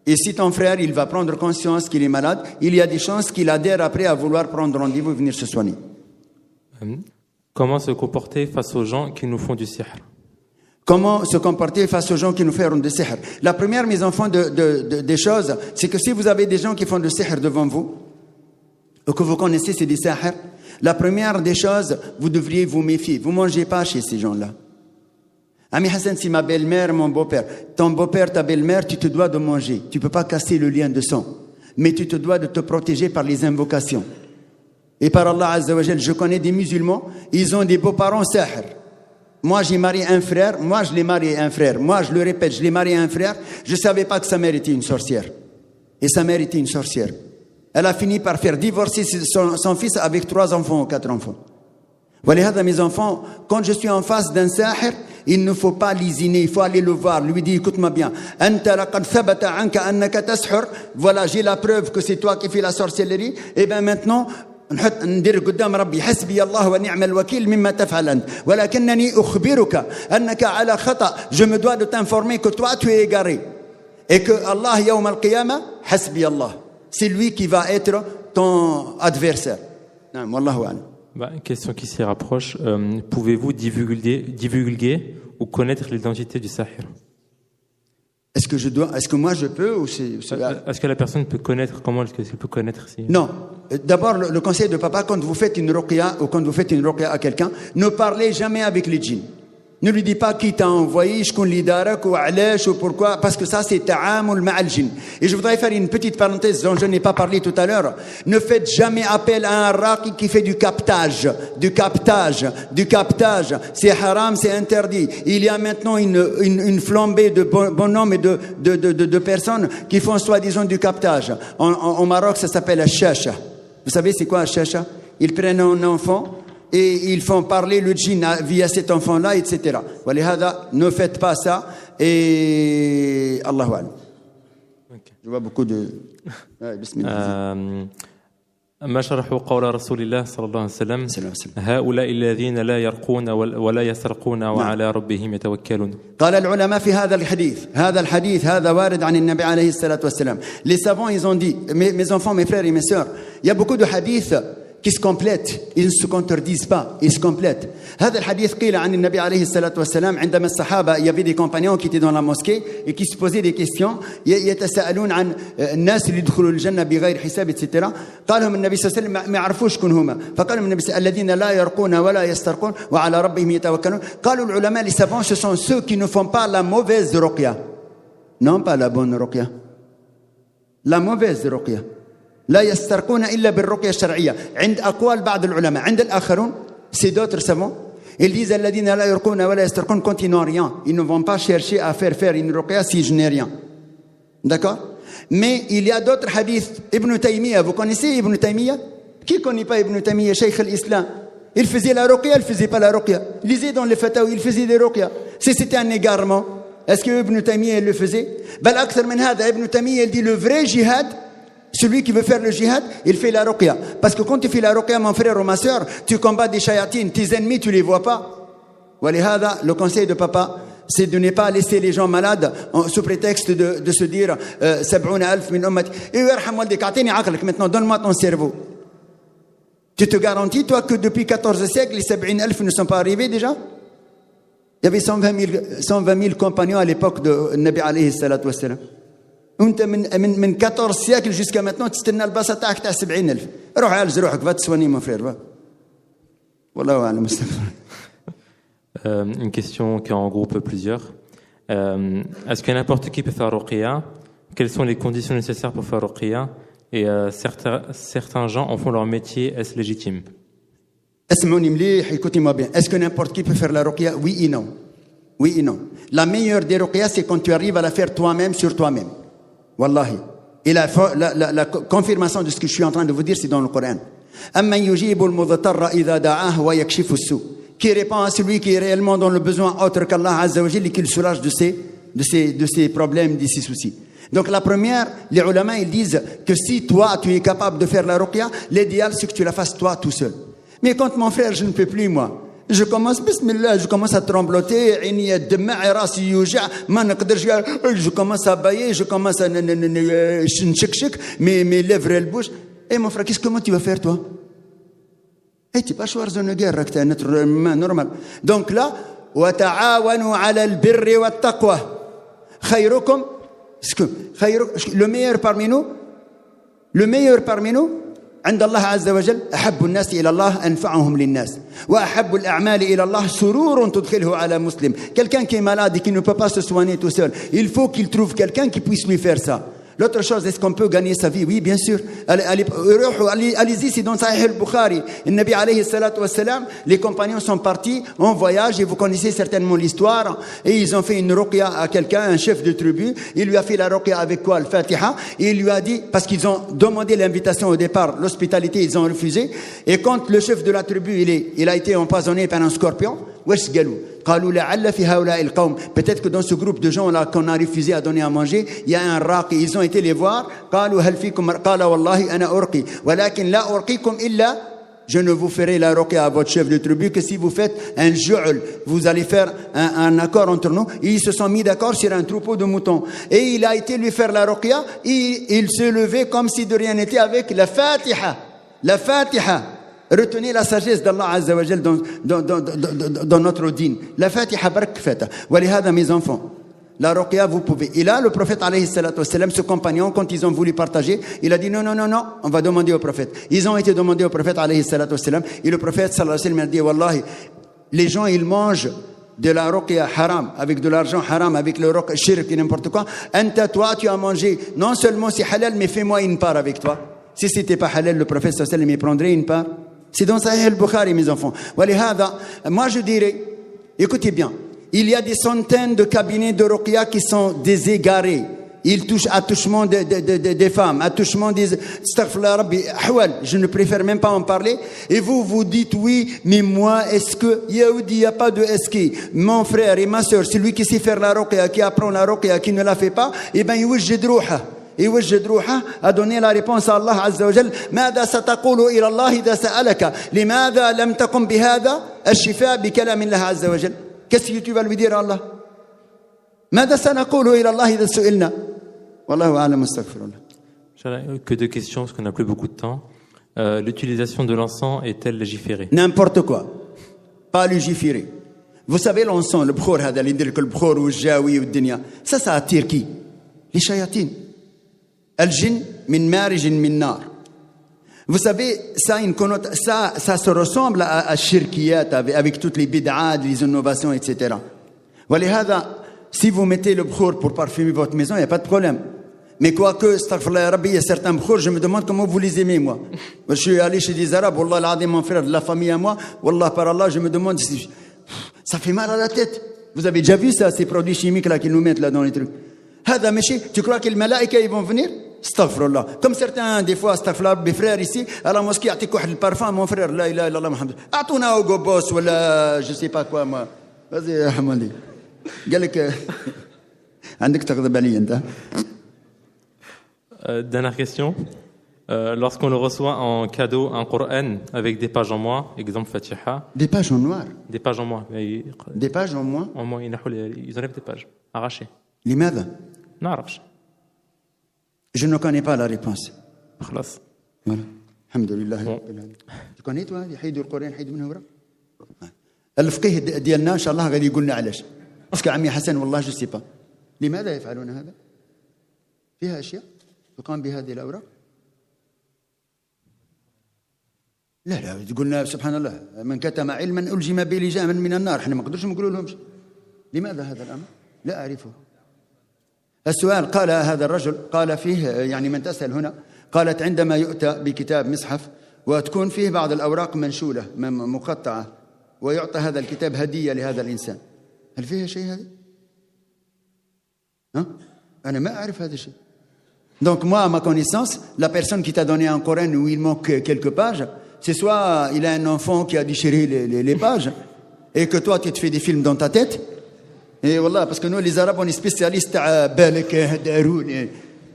Et si ton frère, il va prendre conscience qu'il est malade, il y a des chances qu'il adhère après à vouloir prendre rendez-vous et venir se soigner. Comment se comporter face aux gens qui nous font du sihr? Comment se comporter face aux gens qui nous font du sihr? La première, mes enfants, des choses, c'est que si vous avez des gens qui font du sihr devant vous, ou que vous connaissez, c'est des sahir, la première des choses, vous devriez vous méfier. Vous ne mangez pas chez ces gens-là. Ami Hassan, si ma belle-mère, mon beau-père, ton beau-père, ta belle-mère, tu te dois de manger. Tu ne peux pas casser le lien de sang. Mais tu te dois de te protéger par les invocations. Et par Allah Azza wa Jal, je connais des musulmans, ils ont des beaux-parents sahir. Moi, j'ai marié un frère. Moi, je l'ai marié un frère. Moi, je le répète, je l'ai marié un frère. Je ne savais pas que sa mère était une sorcière. Et sa mère était une sorcière. Elle a fini par faire divorcer son fils avec 3 enfants ou 4 enfants. Voilà, mes enfants, quand je suis en face d'un sahir, il ne faut pas lésiner, il faut aller le voir, lui dire, écoute-moi bien, voilà, j'ai la preuve que c'est toi qui fais la sorcellerie, et bien maintenant, ندير قدام ربي حسبي الله ونعم الوكيل مما تفعل أنت ولكنني أخبرك أنك على خطأ. Je me dois de t'informer que toi tu es égaré et que Allah يوم القيامة حسبي الله, c'est lui qui va être ton adversaire. Non, wallahu a'lam. Une question qui s'y rapproche. Pouvez-vous divulguer ou connaître l'identité du sahir? Est-ce que moi je peux ou c'est... Est-ce que la personne peut connaître? Comment est-ce qu'elle peut connaître si... Non. D'abord, le conseil de papa, quand vous faites une ruqya ou quand vous faites une ruqya à quelqu'un, ne parlez jamais avec les djinns. Ne lui dis pas qui t'a envoyé, shkoun li darak ou alash ou pourquoi, parce que ça c'est ta'amul ma'al jinn. Et je voudrais faire une petite parenthèse dont je n'ai pas parlé tout à l'heure. Ne faites jamais appel à un raqi qui fait du captage. C'est haram, c'est interdit. Il y a maintenant une flambée de bonhommes et de personnes qui font soi-disant du captage. Au Maroc, ça s'appelle ash-shacha. Vous savez c'est quoi ash-shacha? Ils prennent un enfant et ils font parler le djinn via cet enfant-là, etc. Walihada, ne faites pas ça. Et Allahu A'lam. Je vois beaucoup de... Bismillah. ما شرح قول رسول الله صلى الله عليه وسلم هؤلاء الذين لا يرقون ولا يسرقون وعلى ربهم يتوكلون. قال العلماء في هذا الحديث هذا وارد عن النبي عليه الصلاة والسلام. Les savants ils ont dit, mes enfants, mes frères et mes sœurs, il y a beaucoup de hadiths qui se complètent, ils ne se contredisent pas, ils se complètent. هذا الحديث قيل عن النبي عليه الصلاة والسلام عندما الصحابة, il y avait des compagnons qui étaient dans la mosquée et qui se posaient des questions, يتساءلون عن الناس اللي يدخلوا الجنة بغير حساب etc. قال لهم النبي صلى الله عليه وسلم ما يعرفوش شكون هما, فقال لهم النبي الذين لا يرقون ولا يسترقون وعلى ربهم يتوكلون. قالوا العلماء, les savants, ce sont ceux qui ne font pas la mauvaise ruqya, non pas la bonne ruqya, la mauvaise ruqya. لا يسترقون إلا بالرقية الشرعية عند أقوال بعض العلماء. عند الآخرون, c'est d'autres savants, ils disent الذين لا يرقون ولا يسترقون quand ils n'ont rien, ils ne vont pas chercher à faire une ruqya si je n'ai rien. D'accord? Mais il y a d'autres hadiths. Ibn Taymiyyah, vous connaissez Ibn Taymiyyah? Qui ne connaît pas Ibn Taymiyyah, Cheikh al-Islam? Il faisait la ruqya, il ne faisait pas la ruqya. Lisez dans les fatawa, il faisait des ruqya. Si c'était un égarement, est-ce que Ibn Taymiyyah le faisait? بل أكثر من هذا, Ibn Taymiyyah il dit le vrai jihad, celui qui veut faire le jihad, il fait la ruqya. Parce que quand tu fais la ruqya, mon frère ou ma soeur, tu combats des shayatines, tes ennemis, tu les vois pas. Walihada, le conseil de papa, c'est de ne pas laisser les gens malades sous prétexte de se dire 70,000 min ummati. Et yarham waldik, atini aqlak, maintenant donne-moi ton cerveau. Tu te garantis, toi, que depuis 14 siècles, les 70,000 ne sont pas arrivés déjà? Il y avait 120 000 compagnons à l'époque de Nabi alayhi salatu wassalam. وانت من 14 siècles jusqu'à maintenant تستنى الباصه تاعك تاع 70,000. روح عالج روحك, va te soigner mon frère, va. والله اعلم. Une question qui en regroupe plusieurs. Est-ce que n'importe qui peut faire ruqya? Quelles sont les conditions nécessaires pour faire ruqya? Et certains gens en font leur métier, est-ce légitime? اسمعوني مليح, écoutez-moi bien. Est-ce que n'importe qui peut faire la ruqya? Oui et non. Oui et non. La meilleure des ruqya, c'est quand tu arrives à la faire toi-même sur toi-même. Wallahi. Et la confirmation de ce que je suis en train de vous dire, c'est dans le Coran. أَمَّنْ يُجِيبُ الْمُضْطَرَّ إِذَا دَعَاهُ وَيَكْشِفُ السُّوءَ. Qui répond à celui qui est réellement dans le besoin autre qu'Allah Azza wa Jalla et qui le soulage de ses problèmes, de ses soucis. Donc la première, les ulama, ils disent que si toi, tu es capable de faire la ruqya, l'idéal, c'est que tu la fasses toi tout seul. Mais quand mon frère, je ne peux plus, moi, je commence, bismillah, je commence à trembloter, je commence à bailler, je commence à mes lèvres elles bougent. Et mon frère, comment tu vas faire toi? Tu n'es pas Schwarzenegger, tu es un être normal. Donc là, وَتَعَاوَنُوا عَلَى الْبِرِّ وَالتَّقْوَى خَيْرُكُمْ. Le meilleur parmi nous, عند الله عز وجل أحب الناس إلى الله أنفعهم للناس وأحب الأعمال إلى الله سرور تدخله على مسلم. Quelqu'un qui est malade et qui ne peut pas se soigner tout seul, il faut qu'il trouve quelqu'un qui puisse lui faire ça. L'autre chose, est-ce qu'on peut gagner sa vie? Oui, bien sûr. Allez-y, c'est dans Sahih al-Bukhari. Le Nabi alayhi salatu wassalam, les compagnons sont partis en voyage et vous connaissez certainement l'histoire. Et ils ont fait une ruqya à quelqu'un, un chef de tribu. Il lui a fait la ruqya avec quoi? Al-Fatiha. Et il lui a dit, parce qu'ils ont demandé l'invitation au départ, l'hospitalité, ils ont refusé. Et quand le chef de la tribu, il a été empoisonné par un scorpion, wesh galou. Peut-être que dans ce groupe de gens là qu'on a refusé à donner à manger, il y a un raqi. Ils ont été les voir. Je ne vous ferai la ruqya à votre chef de tribu que si vous faites un ju'l. Vous allez faire un accord entre nous. Et ils se sont mis d'accord sur un troupeau de moutons. Et il a été lui faire la ruqya. Et il se levait comme si de rien n'était avec la Fatiha. La Fatiha. Retenez la sagesse d'Allah Azza wa Jal dans notre dîne. La Fatiha barak fata. Walihada, mes enfants, la ruqya, vous pouvez. Et là, le prophète alayhi salatu wassalam, ce compagnon, quand ils ont voulu partager, il a dit non, on va demander au prophète. Ils ont été demandés au prophète alayhi salatu wassalam. Et le prophète sallallahu alayhi wa sallam a dit, wallahi, les gens, ils mangent de la ruqya haram, avec de l'argent haram, avec le shirk et n'importe quoi. Anta, toi, tu as mangé. Non seulement c'est halal, mais fais-moi une part avec toi. Si c'était pas halal, le prophète sallallahu alayhi wa sallam, il prendrait une part. C'est dans Sahih al-Bukhari, mes enfants. Moi, je dirais, écoutez bien, il y a des centaines de cabinets de ruqya qui sont déségarés. Ils touchent attouchement des femmes, attouchement des... Astaghfirullah Rabbi, ahwal, je ne préfère même pas en parler. Et vous dites oui, mais moi, est-ce que... Yaoudi, il n'y a pas de est-ce que... Mon frère et ma soeur, celui qui sait faire la ruqya, qui apprend la ruqya, qui ne la fait pas, eh bien, يوجد روحه. يوجد روحه à donner la réponse à Allah عز وجل. ماذا ستقول إلى الله إذا سألك لماذا لم تقم بهذا الشفاء بكلام الله عز وجل. Qu'est-ce que tu vas lui dire à Allah? ماذا سنقول إلى الله إذا سئلنا. والله أعلم. استغفر الله. Que deux questions parce qu'on n'a plus beaucoup de temps. L'utilisation de l'encens est-elle légiférée? N'importe quoi. Pas légiféré. Vous savez l'encens, le bkhor هذا اللي يدير لك البخور والجاوي والدنيا. Ça attire qui? Les chayatines. الجن من مارج من نار. Vous savez, ça se ressemble à shirkiyat avec toutes les bid'at, les innovations, etc. ولهذا, si vous mettez le bkhor pour parfumer votre maison, il n'y a pas de problème. Mais quoique, astaghfirullah Rabbi, il y a certains bkhor, je me demande comment vous les aimez, moi. Je suis allé chez des Arabes, Wallah l'adé, mon frère, de la famille à moi, Wallah par Allah, je me demande, ça fait mal à la tête. Vous avez déjà vu ça, ces produits chimiques là qu'ils nous mettent là dans les trucs. هذا ماشي, tu crois que les malaïka ils vont venir? Astaghfirullah. Comme certains des fois, astaghfirullah, mes frères ici à la mosquée, يعطيك واحد البارفان, mon frère, la ilaha illallah Muhammad. اعطونا اوغو بوس ولا je sais pas quoi moi. Vas-y يا حمدي. قال لك عندك تغضب علي انت. Dernière question. Lorsqu'on le reçoit en cadeau, un Coran avec des pages en moins, exemple Fatiha. Des pages en noir. Des pages en moins. Des pages en moins. En moins, ils enlèvent des pages arrachées. لماذا؟ نعرفش. Je ne connais pas la réponse. خلاص. Voilà. Alhamdulillah. Tu connais toi يحيدوا القرآن يحيدوا منه ورق؟ الفقيه ديالنا إن شاء الله غادي يقول لنا علاش. باسكو عمي حسن والله جو سي با. لماذا يفعلون هذا؟ فيها أشياء تقام بهذه الأوراق؟ لا تقول لنا سبحان الله من كتم علما ألجم به لجاما من النار. احنا ما نقدرش نقولوا لهمش. لماذا هذا الأمر؟ لا أعرفه. السؤال قال هذا الرجل قال فيه يعني من تسأل هنا قالت عندما يؤتى بكتاب مصحف وتكون فيه بعض الأوراق منشولة مقطعة ويعطى هذا الكتاب هدية لهذا الإنسان. هل فيها شيء هذا؟ أنا ما أعرف هذا الشيء. Donc moi, à ma connaissance, la personne qui t'a donné un Coran où il manque quelques pages, c'est soit il a un enfant qui a déchiré les pages et que toi tu te fais des films dans ta tête. Et wallah, parce que nous les Arabes on est spécialistes à balak darouni.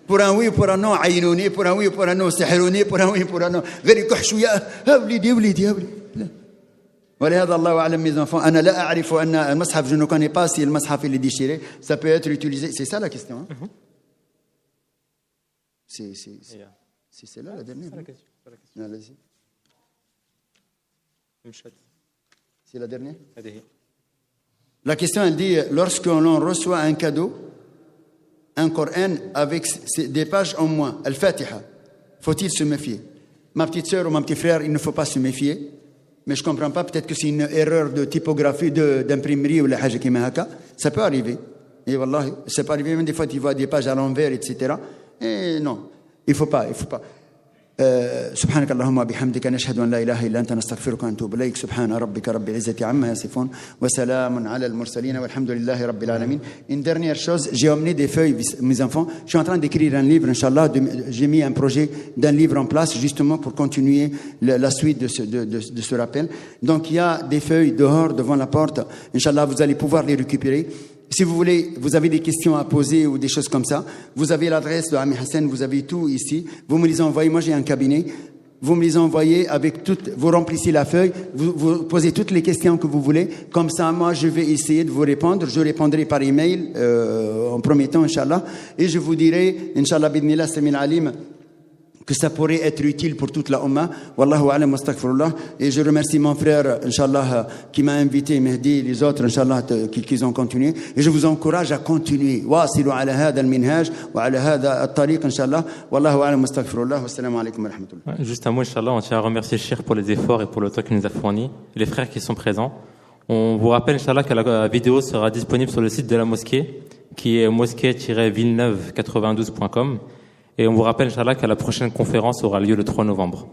Pour un oui, pour un non, aynouni, pour un oui, pour un non, sihrouni, pour un oui, pour un non. غير يكحشوا يا وليدي وليدي وليدي. ولهذا الله أعلم mes enfants. أنا لا أعرف أن المصحف, je ne connais pas si le مصحف il est déchiré, ça peut être utilisé. C'est ça la question. Hein? C'est là la dernière. C'est la dernière. La question, elle dit, lorsque l'on reçoit un cadeau, un Coran avec des pages en moins, Al-Fatiha, faut-il se méfier? ma petite sœur ou mon petit frère, il ne faut pas se méfier. Mais je ne comprends pas, peut-être que c'est une erreur de typographie, d'imprimerie ou la haja qui haka. Ça peut arriver. Et wallah, ça peut arriver, même des fois tu vois des pages à l'envers, etc. Et non, il ne faut pas. سبحانك اللهم وبحمدك نشهد أن لا إله إلا أنت نستغفرك ونتوب إليك سبحان ربك رب العزة عما يصفون وسلام على المرسلين والحمد لله رب العالمين. Une dernière chose, j'ai emmené des feuilles, mes enfants. Je suis en train d'écrire un livre, Inch'Allah. J'ai mis un projet d'un livre en place justement pour continuer la suite de ce rappel. Donc il y a des feuilles dehors, devant la porte. Inch'Allah, vous allez pouvoir les récupérer. Si vous voulez, vous avez des questions à poser ou des choses comme ça, vous avez l'adresse de Ami Hassan, vous avez tout ici. Vous me les envoyez. Moi, j'ai un cabinet. Vous me les envoyez avec toutes. Vous remplissez la feuille. Vous posez toutes les questions que vous voulez. Comme ça, moi, je vais essayer de vous répondre. Je répondrai par email en premier temps, Inch'Allah. Et je vous dirai, Inch'Allah, bidnillah, Samil Alim, que ça pourrait être utile pour toute la Ummah. Wallahu a'lam wa astaghfirullah. Et je remercie mon frère, Inch'Allah, qui m'a invité, Mehdi, les autres, Inch'Allah, qui ont continué. Et je vous encourage à continuer. Wasilu ala hada al-minhaj wa ala hada al-tariq, Inch'Allah. Wallahu a'lam wa astaghfirullah. Wassalamu alaikum wa rahmatullah. Juste un mot, Inch'Allah, on tient à remercier Cheikh pour les efforts et pour le temps qu'il nous a fourni. Les frères qui sont présents. On vous rappelle, Inch'Allah, que la vidéo sera disponible sur le site de la mosquée, qui est mosquée-villeneuve92.com. Et on vous rappelle, Inch'Allah, que la prochaine conférence aura lieu le 3 novembre.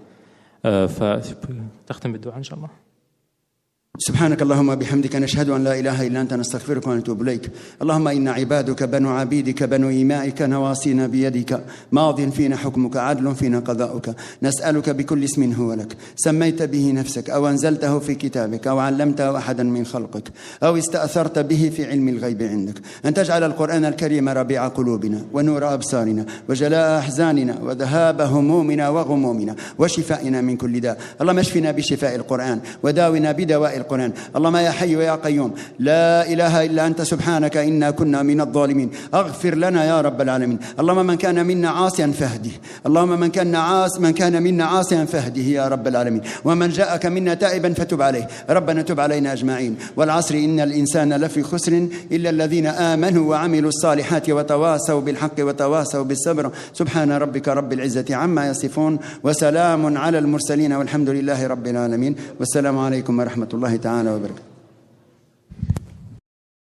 سبحانك اللهم وبحمدك نشهد أن لا إله إلا أنت نستغفرك ونتوب إليك اللهم إنا عبادك بنو عبيدك بنو إمائك نواصينا بيدك ماض فينا حكمك عدل فينا قضاؤك نسألك بكل اسم هو لك سميت به نفسك أو أنزلته في كتابك أو علمته أحدا من خلقك أو استأثرت به في علم الغيب عندك أن تجعل القرآن الكريم ربيع قلوبنا ونور أبصارنا وجلاء أحزاننا وذهاب همومنا وغمومنا وشفائنا من كل داء اللهم اشفنا بشفاء القرآن وداونا بدواء القرآن اللهم يا حي ويا قيوم لا إله إلا أنت سبحانك إنا كنا من الظالمين اغفر لنا يا رب العالمين اللهم من كان منا عاصيا فاهده اللهم من كان منا عاصيا فاهده يا رب العالمين ومن جاءك منا تائبا فتب عليه ربنا تب علينا أجمعين والعصر إن الإنسان لفي خسر إلا الذين آمنوا وعملوا الصالحات وتواصوا بالحق وتواصوا بالصبر سبحان ربك رب العزة عما يصفون وسلام على المرسلين والحمد لله رب العالمين والسلام عليكم ورحمة الله تعالى وبركاته